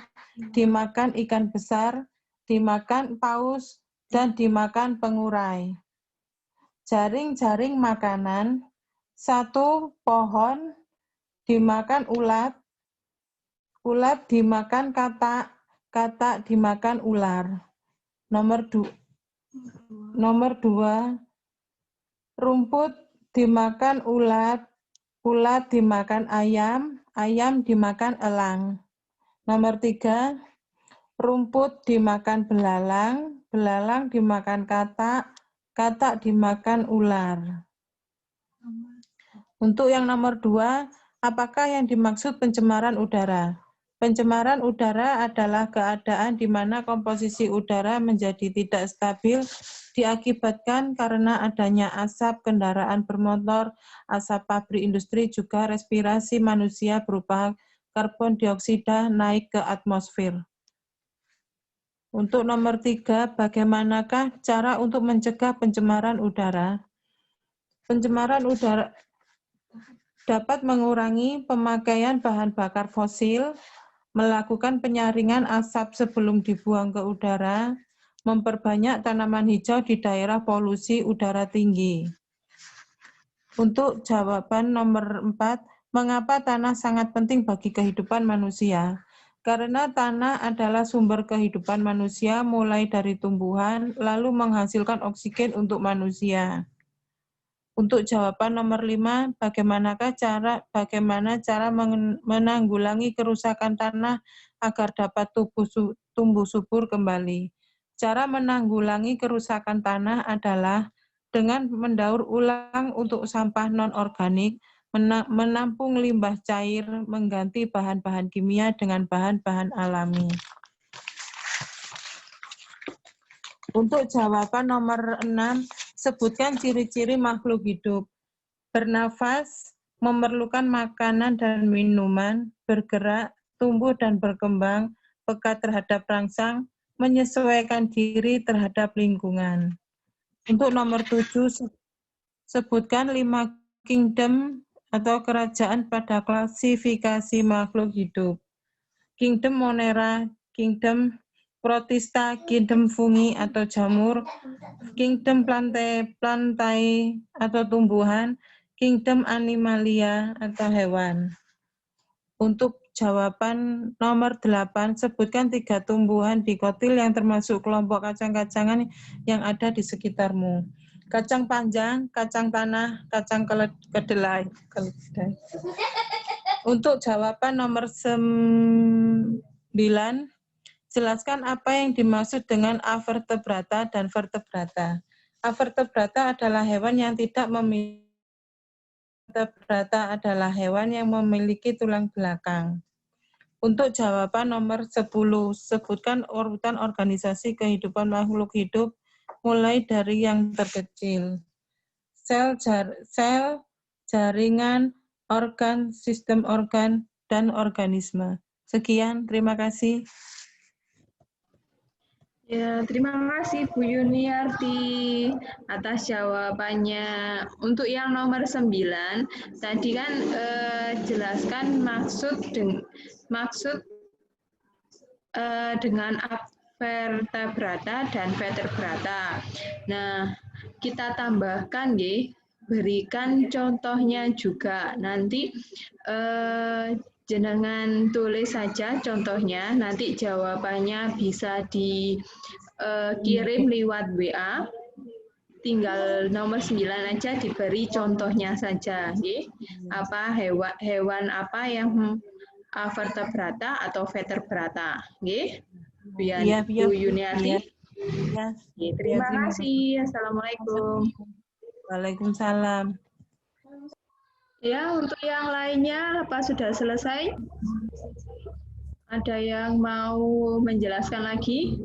dimakan ikan besar, dimakan paus, dan dimakan pengurai. Jaring-jaring makanan, 1, pohon dimakan ulat, ulat dimakan katak, katak dimakan ular. Nomor 2, rumput dimakan ulat, ulat dimakan ayam, ayam dimakan elang. Nomor 3, rumput dimakan belalang, belalang dimakan katak, katak dimakan ular. Untuk yang nomor 2, apakah yang dimaksud pencemaran udara? Pencemaran udara adalah keadaan di mana komposisi udara menjadi tidak stabil diakibatkan karena adanya asap kendaraan bermotor, asap pabrik industri, juga respirasi manusia berupa karbon dioksida naik ke atmosfer. Untuk nomor 3, bagaimanakah cara untuk mencegah pencemaran udara? Pencemaran udara dapat mengurangi pemakaian bahan bakar fosil, melakukan penyaringan asap sebelum dibuang ke udara, memperbanyak tanaman hijau di daerah polusi udara tinggi. Untuk jawaban nomor 4, mengapa tanah sangat penting bagi kehidupan manusia? Karena tanah adalah sumber kehidupan manusia mulai dari tumbuhan, lalu menghasilkan oksigen untuk manusia. Untuk jawaban nomor 5, bagaimana cara menanggulangi kerusakan tanah agar dapat tumbuh subur kembali? Cara menanggulangi kerusakan tanah adalah dengan mendaur ulang untuk sampah non-organik, menampung limbah cair, mengganti bahan-bahan kimia dengan bahan-bahan alami. Untuk jawaban nomor 6, sebutkan ciri-ciri makhluk hidup. Bernafas, memerlukan makanan dan minuman, bergerak, tumbuh dan berkembang, peka terhadap rangsang, menyesuaikan diri terhadap lingkungan. Untuk nomor 7, sebutkan 5 kingdom atau kerajaan pada klasifikasi makhluk hidup. Kingdom Monera, Kingdom Protista, Kingdom Fungi atau jamur, Kingdom Plantae atau tumbuhan, Kingdom Animalia atau hewan. Untuk jawaban nomor 8, sebutkan 3 tumbuhan dikotil yang termasuk kelompok kacang-kacangan yang ada di sekitarmu. Kacang panjang, kacang tanah, kacang kedelai. Untuk jawaban nomor 9, jelaskan apa yang dimaksud dengan avertebrata dan vertebrata. Avertebrata adalah hewan yang tidak memiliki vertebrata adalah hewan yang memiliki tulang belakang. Untuk jawaban nomor 10, sebutkan urutan organisasi kehidupan makhluk hidup mulai dari yang terkecil. Sel, jaringan, organ, sistem organ, dan organisme. Sekian, terima kasih. Ya, terima kasih Bu Yuniarti atas jawabannya. Untuk yang nomor 9, tadi kan jelaskan maksud dengan vertebrata dan vertebrata. Nah, kita tambahkan berikan contohnya juga. Nanti jenengan tulis saja contohnya, nanti jawabannya bisa dikirim lewat WA. Tinggal nomor 9 aja diberi contohnya saja. Apa hewan apa yang vertebrata atau vertebrata. Iya, Bu Yuniarti. Ya. Terima kasih. Assalamualaikum. Waalaikumsalam. Ya, untuk yang lainnya apa sudah selesai? Ada yang mau menjelaskan lagi?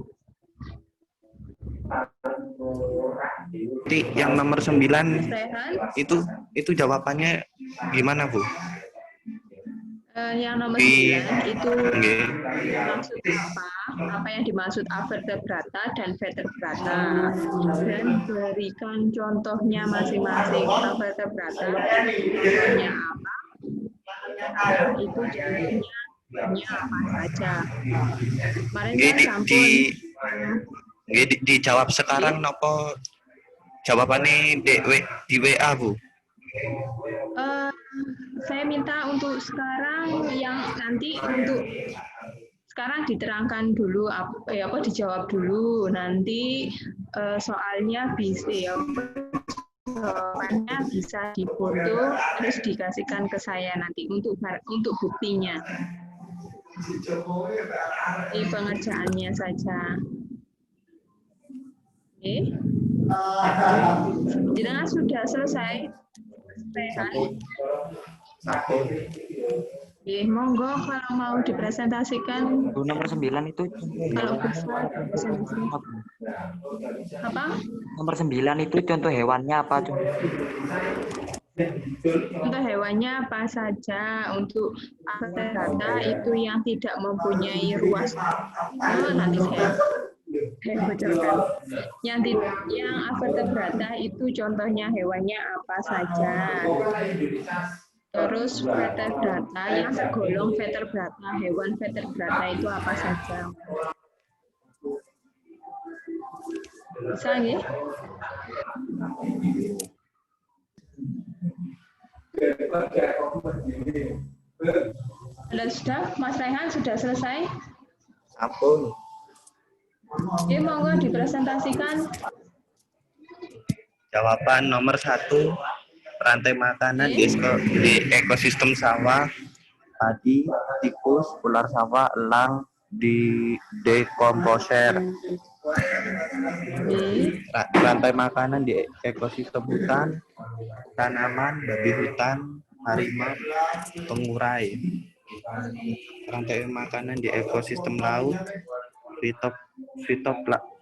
Yang nomor 9 itu jawabannya gimana, Bu? Yang nomor 9 itu maksud apa yang dimaksud avertebrata dan vertebrata, dan berikan contohnya masing-masing. Avertebrata contohnya apa, itu jawabannya apa saja. Kemarin kan sampun dijawab sekarang nopo jawabannya di WA, Bu? Saya minta untuk sekarang yang nanti untuk sekarang diterangkan dulu apa dijawab dulu, nanti soalnya bisa jawabannya bisa difoto terus dikasihkan ke saya nanti untuk buktinya. Ini pengerjaannya saja. Oke. Jenengan sudah selesai? Monggo kalau mau dipresentasikan. Nomor 9 itu Kalau bisa dipresentasikan. Apa? Nomor 9 itu contoh hewannya apa tuh? Untuk hewannya apa saja? Untuk vertebrata itu yang tidak mempunyai ruas. Nanti saya bocorkan. Yang vertebrata itu contohnya hewannya apa saja. Terus vertebrata yang tergolong vertebrata, hewan vertebrata itu apa saja. Bisa nggih? Sudah, Mas Rehan sudah selesai? Ampun. Oke, monggo dipresentasikan. Jawaban nomor 1, rantai makanan di ekosistem sawah, padi, tikus, ular sawah, elang, di dekomposer. Rantai makanan di ekosistem hutan, tanaman, babi hutan, harimau, pengurai. Rantai makanan di ekosistem laut,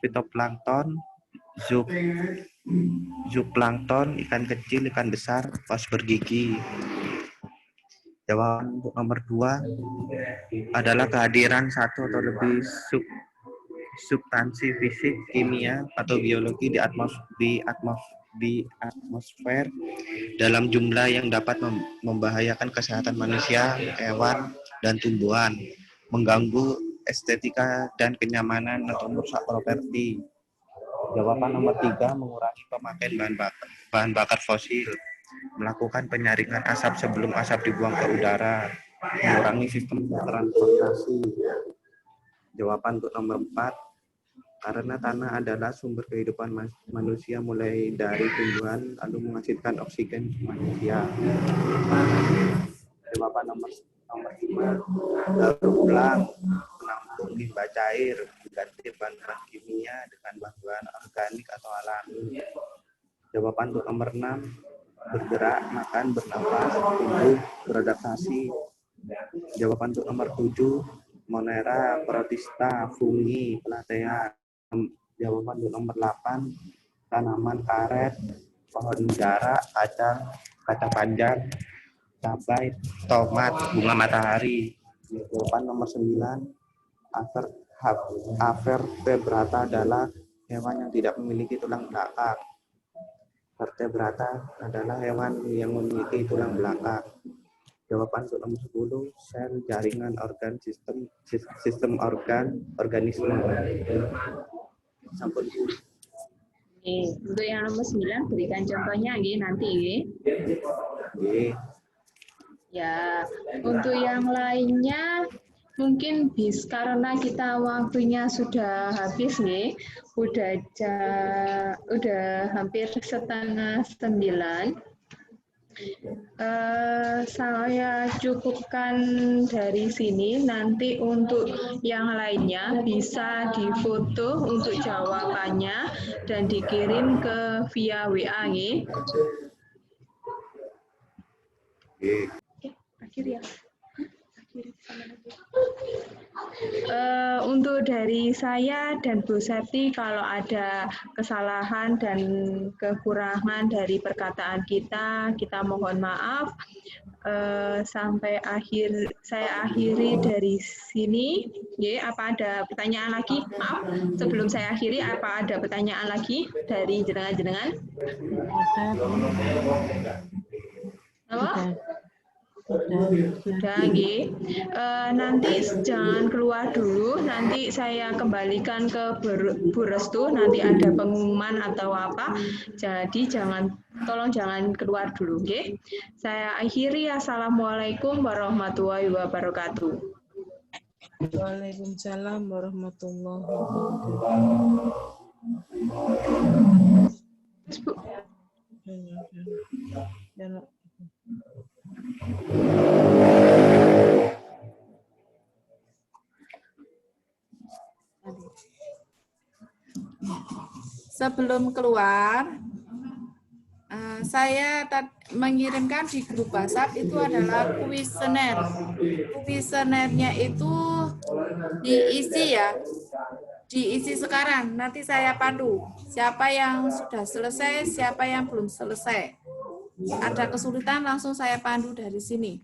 fitoplankton, zooplankton, ikan kecil, ikan besar, paus bergigi. Jawaban untuk nomor 2 adalah kehadiran satu atau lebih substansi fisik, kimia, atau biologi di atmosfer dalam jumlah yang dapat membahayakan kesehatan manusia, hewan, dan tumbuhan, mengganggu estetika dan kenyamanan atau merusak properti. Jawaban nomor 3, mengurangi pemakaian bahan bakar fosil, melakukan penyaringan asap sebelum asap dibuang ke udara, mengurangi sistem transportasi. Jawaban untuk nomor 4, karena tanah adalah sumber kehidupan manusia mulai dari tumbuhan lalu menghasilkan oksigen manusia. Jawaban nomor 5, daur ulang, menampung limbah cair, mengganti bahan kimia dengan bahan organik atau alami. Jawaban untuk nomor 6, bergerak, makan, bernafas, tumbuh, beradaptasi. Jawaban untuk nomor 7, Monera, protista, fungi, platea. Jawaban untuk nomor 8, tanaman karet, pohon jarak, kacang panjang, cabai, tomat, bunga matahari. Jawaban nomor 9, Avertebrata adalah hewan yang tidak memiliki tulang belakang. Vertebrata adalah hewan yang memiliki tulang belakang. Jawaban untuk nomor 10, sel, jaringan, organ, sistem organ, organisme. Sampun. Untuk yang nomor 9 berikan contohnya nanti. Ya, untuk yang lainnya mungkin karena kita waktunya sudah habis udah hampir 8:30. Saya cukupkan dari sini. Nanti untuk yang lainnya bisa difoto untuk jawabannya dan dikirim ke via WA. Akhir ya. Untuk dari saya dan Bu Septi, kalau ada kesalahan dan kekurangan dari perkataan kita mohon maaf. Sampai saya akhiri dari sini. Apa ada pertanyaan lagi? Maaf, sebelum saya akhiri, apa ada pertanyaan lagi dari jenengan-jenengan? Apa? Sudah, nanti jangan keluar dulu. Nanti saya kembalikan ke Bu Restu. Nanti ada pengumuman atau apa. Jadi tolong jangan keluar dulu, Saya akhiri. Assalamualaikum warahmatullahi wabarakatuh. Waalaikumsalam warahmatullahi wabarakatuh. Sebelum keluar, saya mengirimkan di grup WhatsApp itu adalah kuesioner. Kuesionernya itu diisi sekarang. Nanti saya pandu. Siapa yang sudah selesai, siapa yang belum selesai. Ada kesulitan langsung saya pandu dari sini.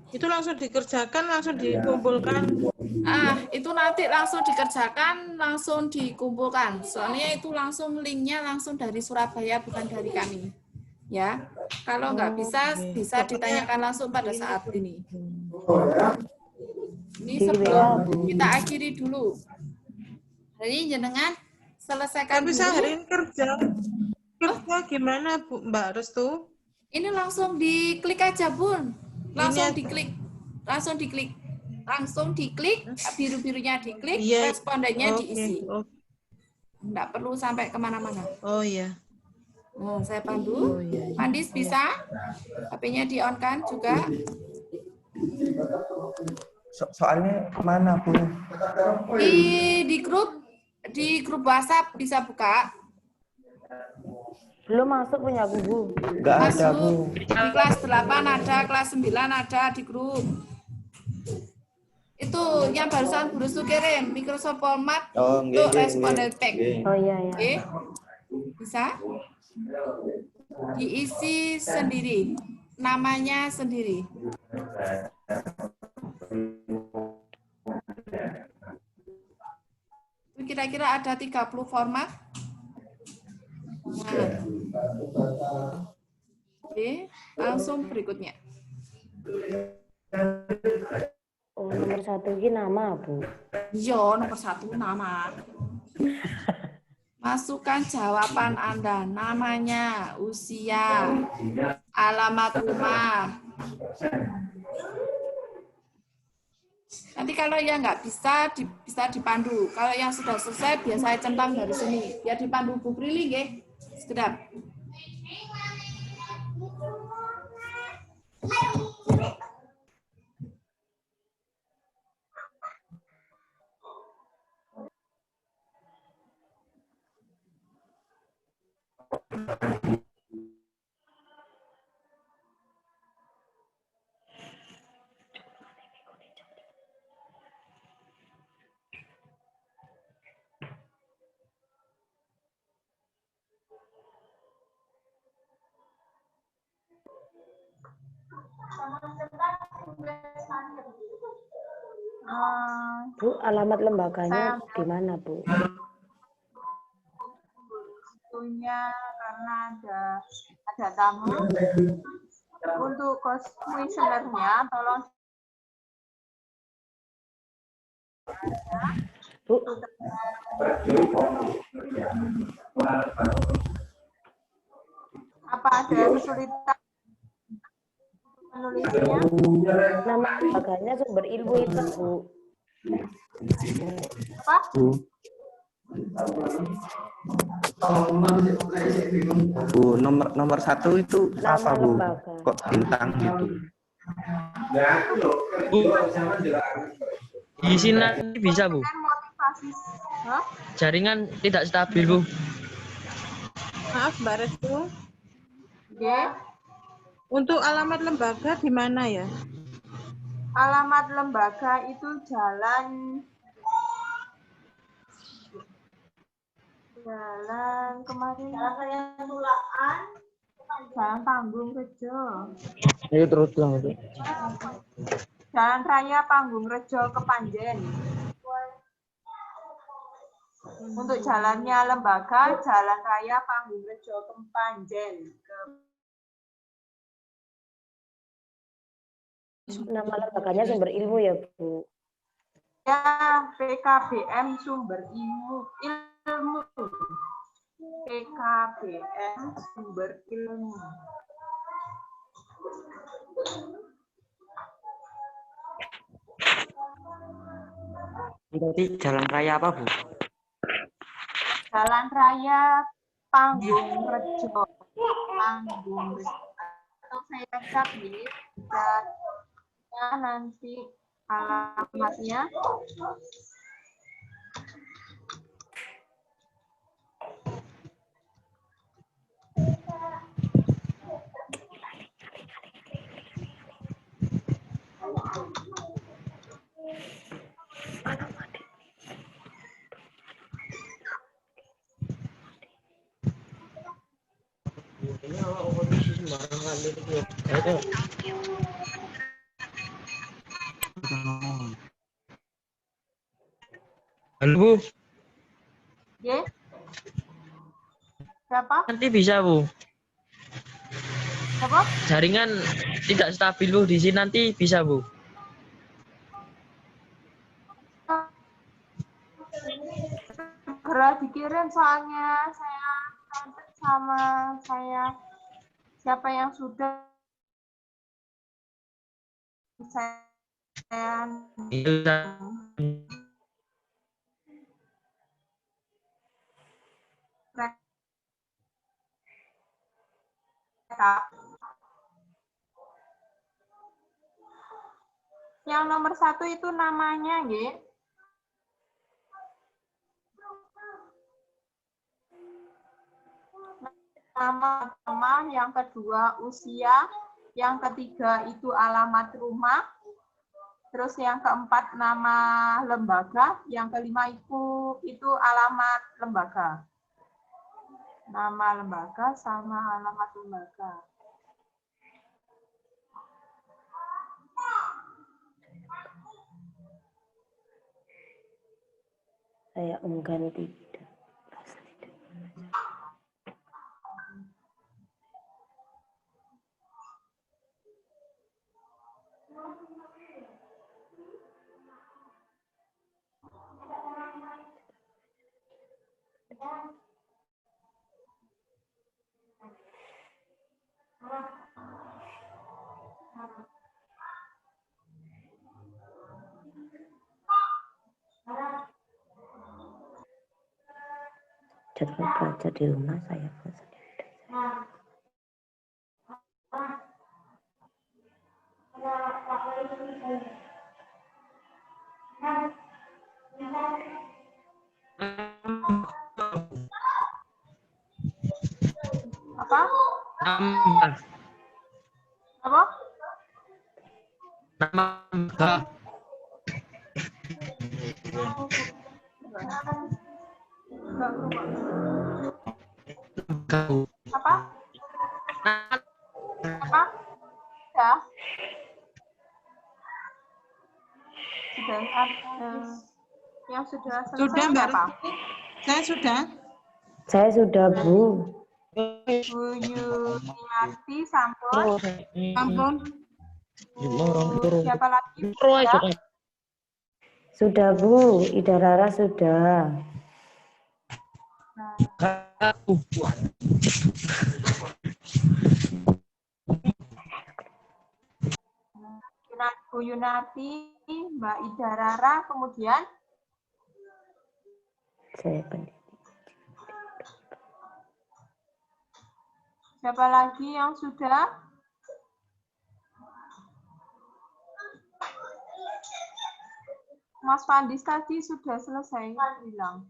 Itu langsung dikerjakan, langsung dikumpulkan. Itu nanti langsung dikerjakan, langsung dikumpulkan. Soalnya itu langsung linknya langsung dari Surabaya, bukan dari kami. Ya, kalau nggak bisa ditanyakan langsung pada saat ini. Ini sebelum kita akhiri dulu. Jadi jenengan selesaikan Tapi dulu. saya hari ini kerja gimana Bu Mbak Restu? Ini langsung diklik aja, Bun. Langsung Ini- diklik. Langsung diklik. Langsung diklik, biru-birunya diklik, Iya. respondennya Oke, diisi. oke. Nggak perlu sampai kemana-mana. Oh iya. Nah, saya pandu. Oh, iya, iya. Pandis bisa? HP-nya di-on-kan juga? Soalnya mana, Bu? Di grup WhatsApp bisa buka. Belum masuk punya Bu. Nggak ada, Bu. Masuk. Di kelas 8 ada, kelas 9 ada di grup. Itu yang barusan Bu Restu kirim, Microsoft Format Oh, untuk nggih, responden nggih, pack. nggih. Oh iya ya. Oke. Bisa? Diisi sendiri. Namanya sendiri. Kira-kira ada 30 format. Nah. Oke, langsung berikutnya. Oh, nomor 1 ini nama, Bu. Yo, nomor 1 nama. Masukkan jawaban Anda, namanya, usia, alamat rumah. Nanti kalau yang nggak bisa, bisa dipandu. Kalau yang sudah selesai, biasa centang dari sini. Biar dipandu Bu Prilly, nggih. Sekedap. Bu, alamat lembaganya di mana, Bu? Waktunya karena ada tamu. Untuk kuesionernya tolong Bu. apa ada kesulitan menulisnya? Nama lembaganya Sumber Ilmu itu, Bu. Apa? Bu, nomor 1 itu apa, Bu? lembaga. Kok bintang gitu? Bu, di sini nanti bisa, Bu. Motivasi. Hah? Jaringan tidak stabil, Bu. Maaf Mbak Restu. Ya. Untuk alamat lembaga di mana ya? Alamat lembaga itu jalan kemarin Jalan Panggung Rejo. Ayo terus bilang itu. Jalan Raya Panggung Rejo Kepanjen. Untuk jalannya lembaga, Jalan Raya Panggung Rejo Kepanjen. Nama lembaganya Sumber Ilmu ya, Bu. Ya, PKBM Sumber Ilmu. PKBM Sumber Ilmu. Berarti jalan raya apa, Bu? Jalan Raya Panggung Rejo. Panggung Rejo. Atau saya cek di nanti alamatnya. Halo, Bu. Ya. Siapa? Nanti bisa, Bu. Siapa? Jaringan tidak stabil, Bu. Di sini nanti bisa, Bu. Segera Boleh dikirim soalnya saya catat sama saya siapa yang sudah saya yang nomor 1 itu namanya, nggih. Nama, yang kedua usia, yang ketiga itu alamat rumah, terus yang keempat nama lembaga, yang kelima itu alamat lembaga. Nama lembaga sama alamat lembaga. Saya enggan tidak. Jadwal belajar di rumah saya buat sendiri. Apa? Nambah. Apa? Nambah. Apa? Apa? Ya. Sudah yang sudah selesai. Sudah, Mbak apa? Saya sudah. Saya sudah, Bu. Bu Yuniarti sampun. Ampun. Siapa lagi? Sudah, Bu. Ida Rara sudah. Bu Yunati, Mbak Ida Rara, kemudian Saya pendidik. siapa lagi yang sudah? Mas Fandis tadi sudah selesai bilang.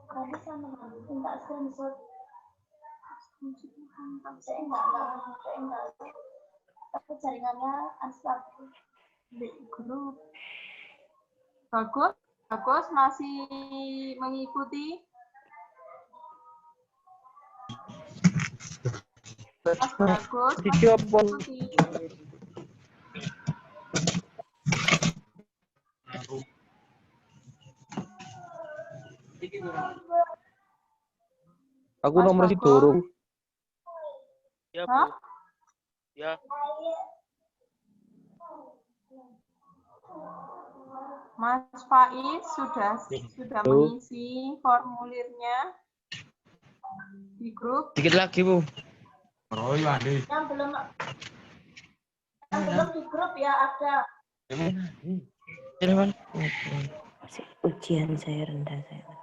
Tadi sama minta screenshot. Saya enggak. Tapi jaringannya unstable Di grup. Bagus masih mengikuti. Mas Bagus masih mengikuti. Aku nomor si dorong. Ya, Bu. Ya. Mas Faiz sudah mengisi formulirnya di grup. Dikit lagi, Bu. yang belum di grup ya ada. Masih ujian saya rendah saya.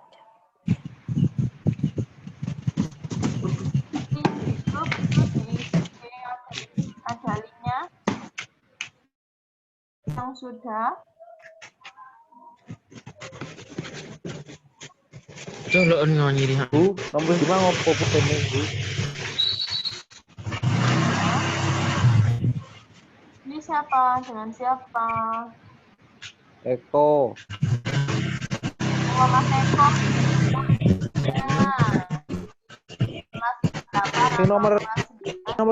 Di grup ada linknya yang sudah. Colok nganyiri. Bu, nomor 5 ngopo Bu pengen Bu? Ini siapa? Dengan siapa? Eko. Oh, Mas Eko. Nah. Mas Nomor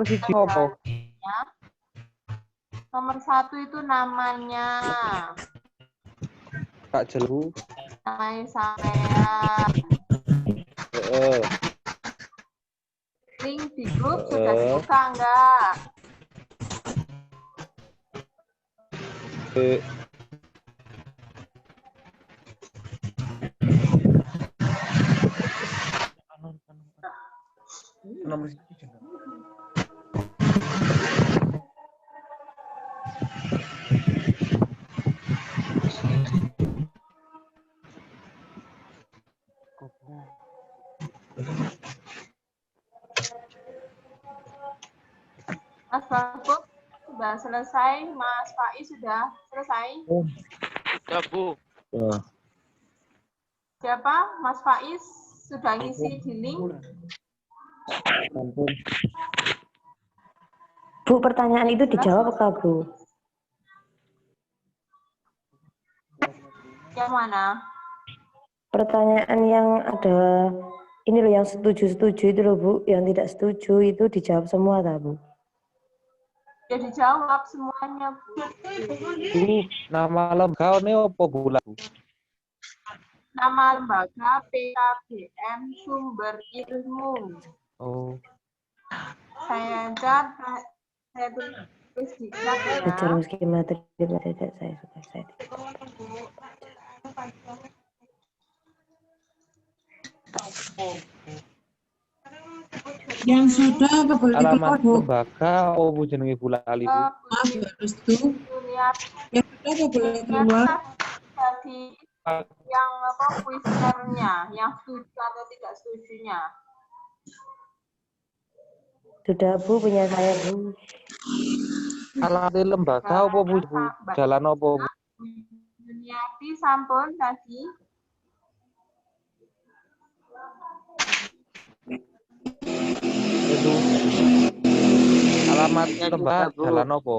1 ngopo? Nomor 1 itu namanya. Kak Jelu. Namanya sampean. Link di grup sudah dibuka enggak? nomor Mas Bagus sudah selesai, Mas Faiz sudah selesai. Sudah, Bu. Siapa? Mas Faiz sudah ngisi di link. Bu, pertanyaan itu dijawab apa, Bu? Yang mana? Pertanyaan yang ada ini loh, yang setuju-setuju itu loh, Bu. Yang tidak setuju itu dijawab semua, tak, Bu? Ya dijawab semuanya, Bu. Bu, nama lembaga ini apa, Bu? Nama lembaga PKBM Sumber Ilmu. Oh. Saya tulis di chat ya. Belajar meski materi tidak saya suka saya. Yang sudah boleh Alamat keluar, Bu. lembaga apa jenenge Bu Lali, Bu? Maaf, restu. Yang sudah boleh keluar. Jadi yang apa kuesionernya, yang setuju atau tidak setujunya. Sudah, Bu, punya saya, Bu. Alamat lembaga apa, Bu? Jalan apa, Bu? Juniati sampun tadi. Itu alamat lembaga jalan apa?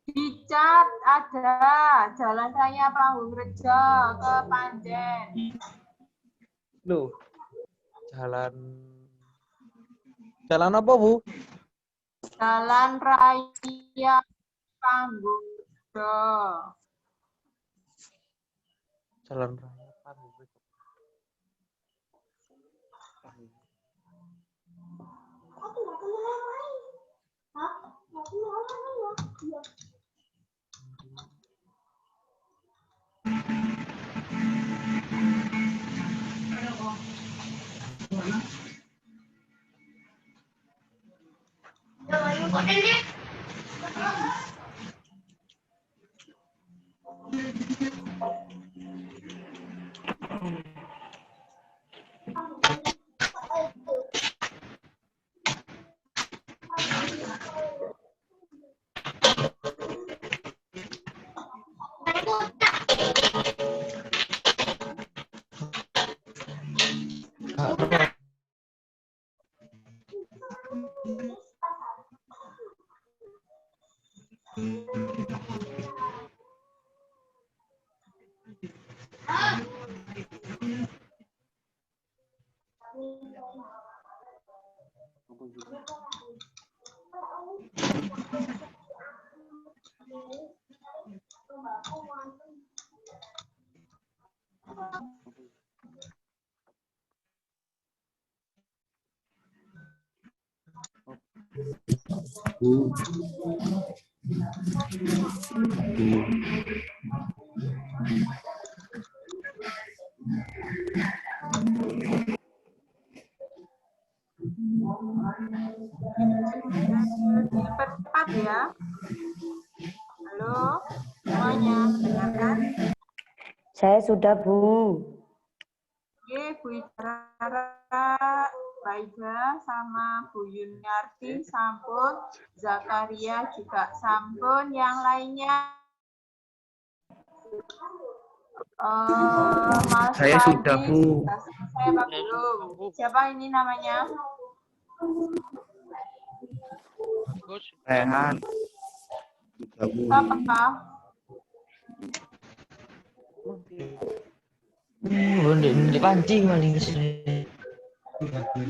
Di chat ada Jalan Raya Panggung-Rejo ke Panjen. Loh. Jalan apa, Bu? Jalan Raya Panggung-Rejo. Jalan Raya Panggung-Rejo. Cepat ya. Halo, semuanya mendengarkan? Saya sudah, Bu. Oke, Bu Ida, Mbak Ida, sama Bu Yuniarti, sampun. Zakaria juga sampun. Yang lainnya? Mas Saya Fadi, sudah, Bu. Saya apa belum? Siapa ini namanya? Rehan. Siapa? Ndek pancing maling.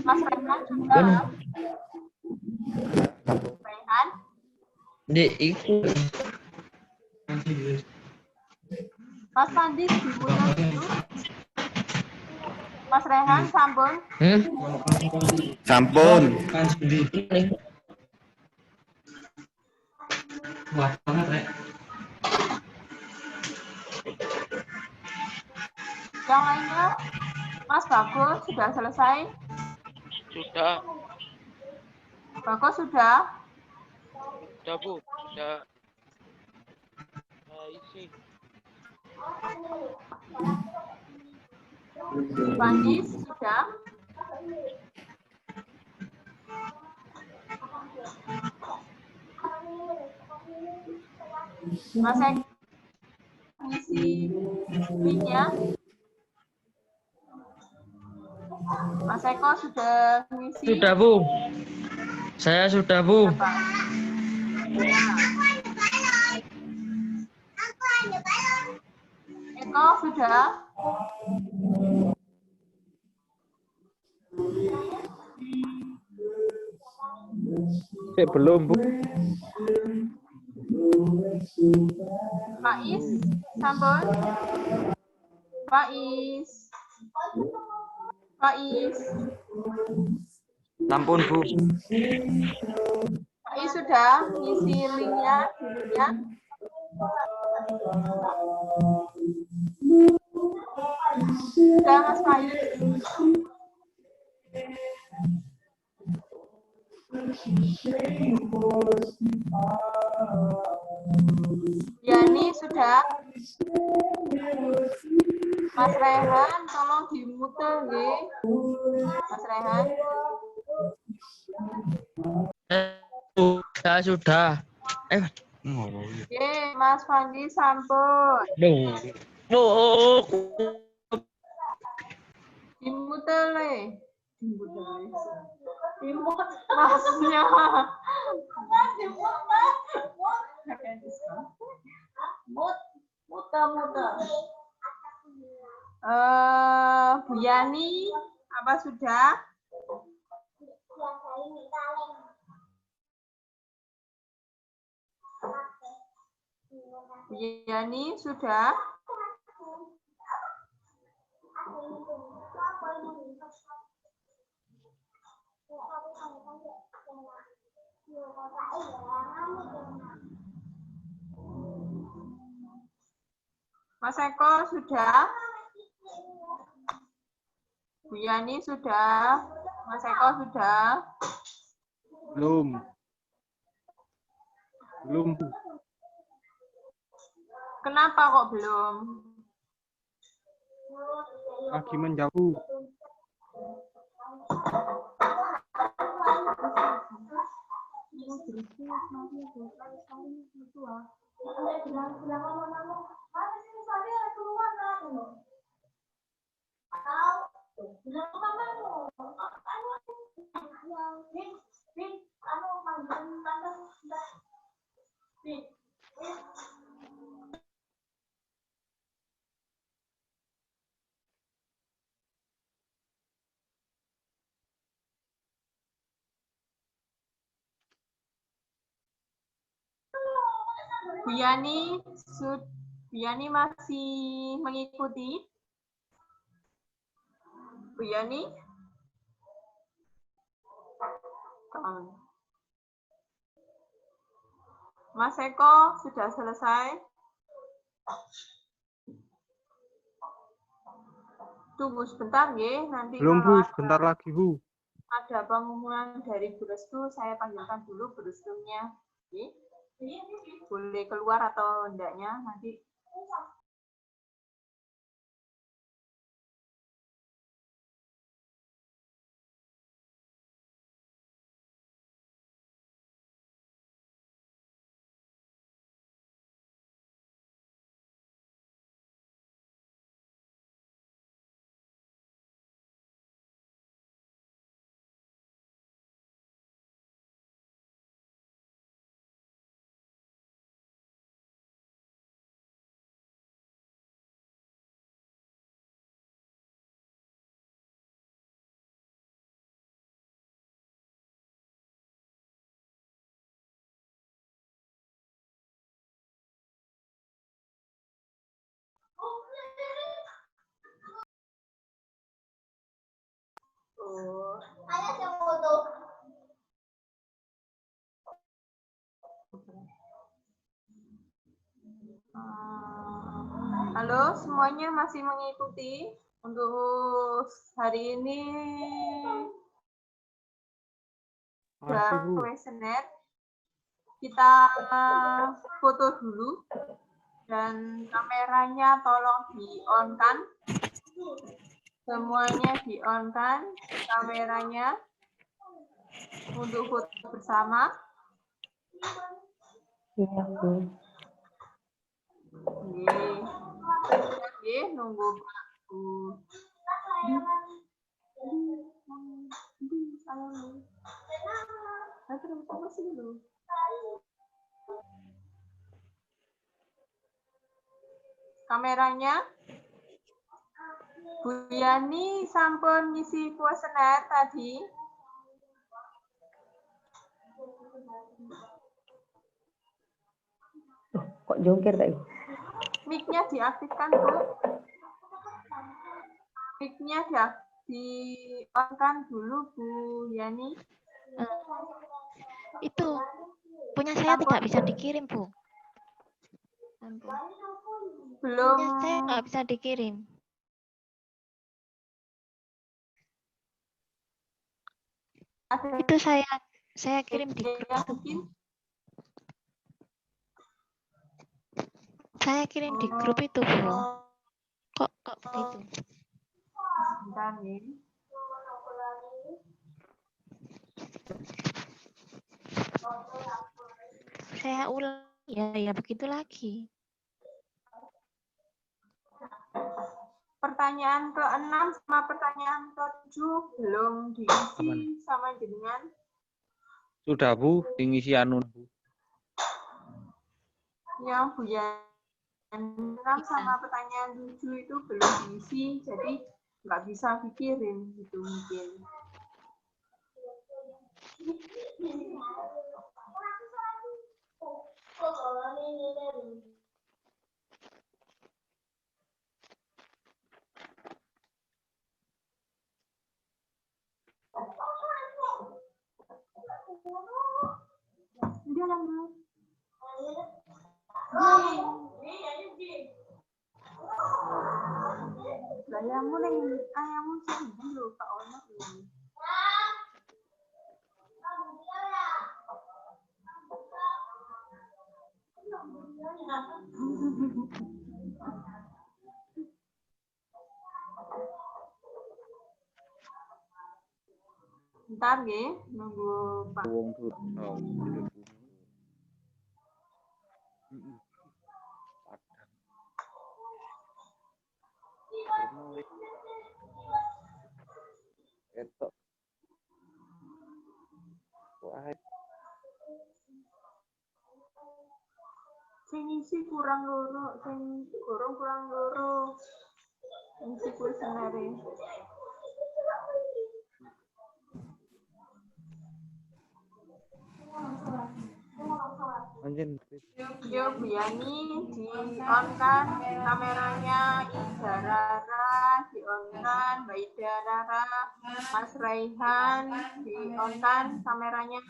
Mas Rehan juga. Rehan? Ndek iku. Mas Fandi diputar dulu. Mas Rehan sampun. Sampun. Wah, banget, Rek. Yang lainnya, Mas Bagus sudah selesai? Sudah. Bako sudah? Sudah, Bu. Sudah. Isi. Pandi sudah? Mas Eko isi linknya? Mas Eko sudah ngisi? Sudah, Bu. Saya sudah, Bu. Eko sudah? Belum, Bu. Faiz, sampun? Faiz. Faiz. Lampun, Bu. Faiz sudah ngisi linknya? Sudah, Mas Faiz. Yani sudah. Mas Rehan tolong dimute nggih. Mas Rehan. Sudah. Oke, Mas Fandi sampun. Oh. Dimute le. Dimut masnya. Muter. Bu Yani, apa sudah? Bu Yani sudah? Mas Eko sudah? Bu Yani sudah? Mas Eko sudah? Belum, Bu. Kenapa kok belum? Lagi menjauh. Bu Yani masih mengikuti? Bu Yani? Mas Eko sudah selesai? Tunggu sebentar ya, nanti Belum, kalau Bu. Sebentar lagi, Bu. ada pengumuman dari Bu Restu, saya panggilkan dulu Bu Restunya. Oke. Boleh keluar atau enggaknya nanti. Halo, semuanya masih mengikuti untuk hari ini? kuesioner, kita foto dulu dan kameranya tolong di-on-kan. Semuanya di-on-kan kameranya untuk foto bersama. Iya, Bu. Oke, nunggu Pak Bu. Kameranya Bu Yani sampun ngisi kuesioner tadi. Kok jongkir tadi? Mic-nya diaktifkan, Bu. Mic-nya di-on-kan dulu, Bu Yani. Itu punya saya tidak bisa dikirim, Bu. Belum. Punya saya nggak bisa dikirim. Itu saya kirim di grup. Saya kirim di grup itu, Bu. Kok begitu? Bentar nih. Saya ulang. Ya begitu lagi. Pertanyaan ke-6 sama pertanyaan ke-7 belum diisi sama jenengan. Sudah, Bu, diisi anu. Yang Bu Yani 6 sama pertanyaan 7 itu belum diisi, jadi nggak bisa dikirim gitu mungkin. Ayammu sih dulu Kak Ona. Bentar nggih, nunggu Pak. Etok. Sing isi kurang loro, sing gorong kurang loro. Isi kuesionere. Yo Bu Yani di-on-kan kameranya, Ida Rara di-on-kan, Mbak Ida Rara, Mas Raihan di-on-kan kameranya.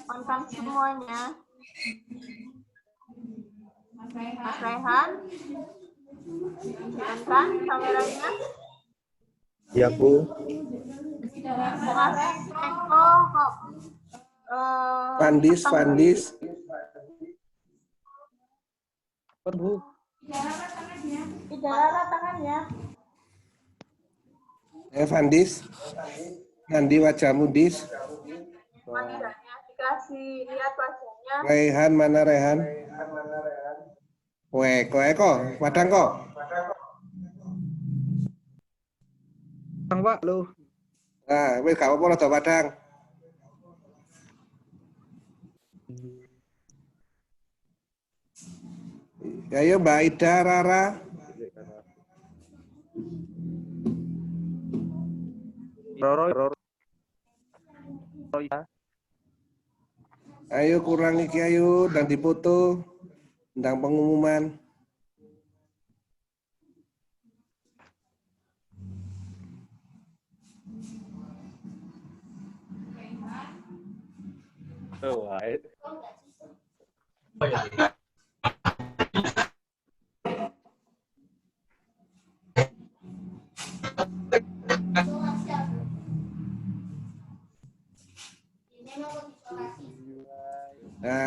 On-kan semuanya. Mas Raihan di-on-kan kameranya. Ya, Bu. Mas Eko kok Fandis. Bu. Idara tangannya. Fandis. Nandi wajahmu, Dis. Wajahnya dikasih lihat wajahnya. Rehan, mana Rehan? Eko, padang kok. Bang, Pak, lu. Nah, wis gak apa-apa rada padang. Ayo Mbak Ida, Rara. Roro. Ayo kurang iki ayo dan dipoto tentang pengumuman. Oh, right.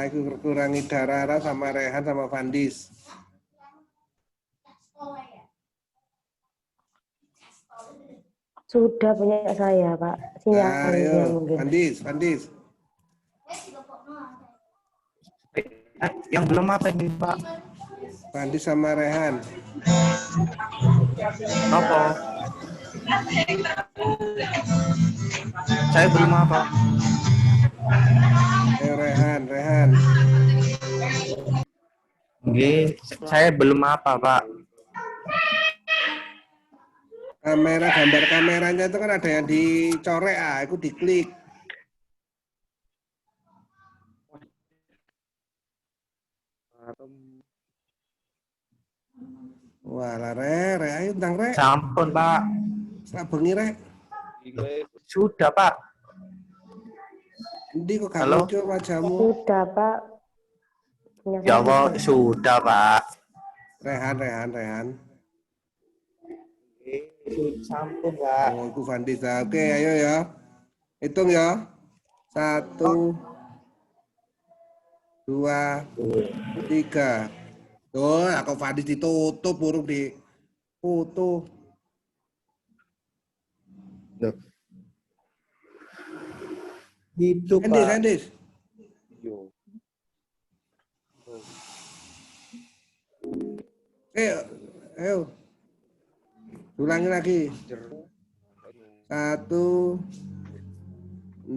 aku kurangi Darara sama Rehan sama Fandis. Sudah punya saya, Pak. Nah, Sinyalnya ayo, mungkin. Fandis. Yang belum apa ini, Pak? Fandis sama Rehan. Apa? Saya belum apa? Ayo Rehan. Nggih, saya belum apa, Pak. Gambar kameranya itu kan ada yang dicorek, aku diklik. Wah, lah re, ayo tentang re. Sampun, Pak. Setelah bengi re. Sudah, Pak. Ndi kok gak Halo? muncul wajahmu? Sudah, Pak. Punya Ya saya Allah, sudah. sudah, Pak. Rehan. Sampun, Pak. Oh, itu Fandis. Oke, ayo ya. Hitung ya. 1, 2, 3. Tuh, aku Fandis ditutup, burung di foto. Itu, Pak. Fandis. Ayo. Ulangi lagi. 1.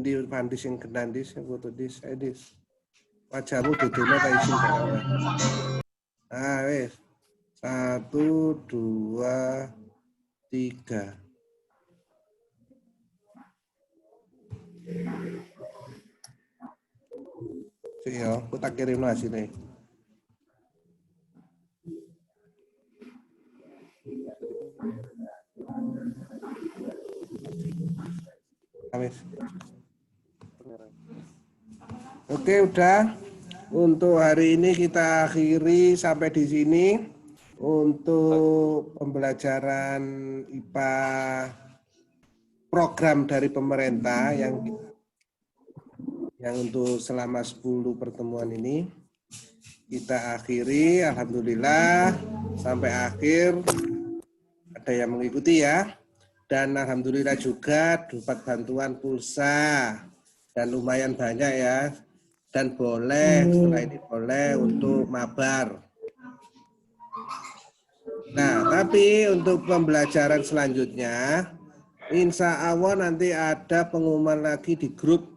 Di Fandis yang kenandis, yang foto dis, edis. Wajahmu duduknya kayak isin barang. Nah, wes. 1, 2, 3. Sih ya, aku tak kirim hasilnya. Oke, udah. Untuk hari ini kita akhiri sampai di sini untuk pembelajaran IPA program dari pemerintah yang untuk selama 10 pertemuan ini kita akhiri. Alhamdulillah sampai akhir ada yang mengikuti ya. Dan alhamdulillah juga dapat bantuan pulsa dan lumayan banyak ya. Dan boleh setelah ini boleh untuk mabar. Nah, tapi untuk pembelajaran selanjutnya, insya Allah nanti ada pengumuman lagi di grup.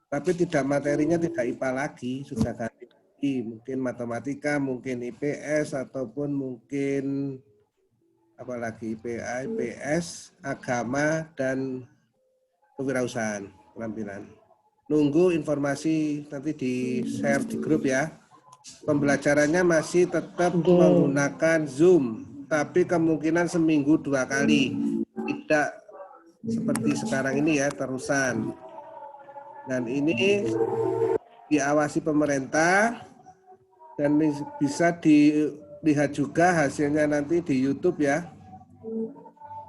Tapi tidak materinya tidak IPA lagi, sudah ganti lagi. Mungkin matematika, mungkin IPS, ataupun mungkin apalagi IPA, IPS, agama, dan kewirausahaan, penampilan. Nunggu informasi nanti di-share di grup ya. Pembelajarannya masih tetap menggunakan Zoom, tapi kemungkinan seminggu 2 kali. Tidak seperti sekarang ini ya, terusan. Dan ini diawasi pemerintah dan bisa dilihat juga hasilnya nanti di YouTube ya.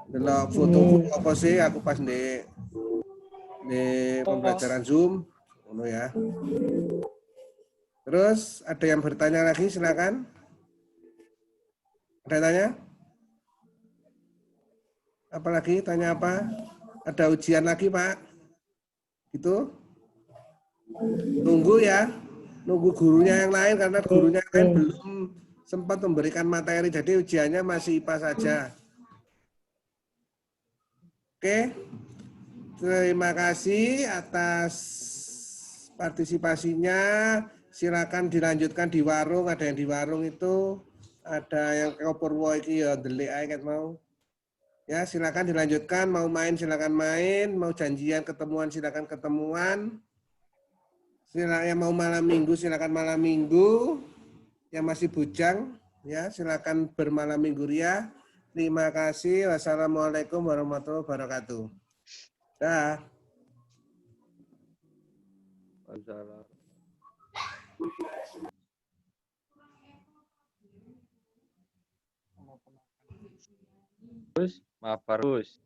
Kalau foto apa sih aku pas di pembelajaran Zoom, ya. Terus ada yang bertanya lagi, silakan. Ada yang tanya? Apalagi tanya apa? Ada ujian lagi Pak? Gitu? Nunggu ya, nunggu gurunya yang lain karena gurunya yang lain belum sempat memberikan materi, jadi ujiannya masih IPA saja. Oke, terima kasih atas partisipasinya. Silakan dilanjutkan di warung, ada yang di warung itu, ada yang ke Purwo iki ya delik ae ket mau. Ya, silakan dilanjutkan, mau main silakan main, mau janjian ketemuan silakan ketemuan. Yang mau malam minggu silakan malam minggu. Yang masih bujang ya silakan bermalam minggu ria. Terima kasih. Wassalamualaikum warahmatullahi wabarakatuh. Dah. Terus, maaf harus.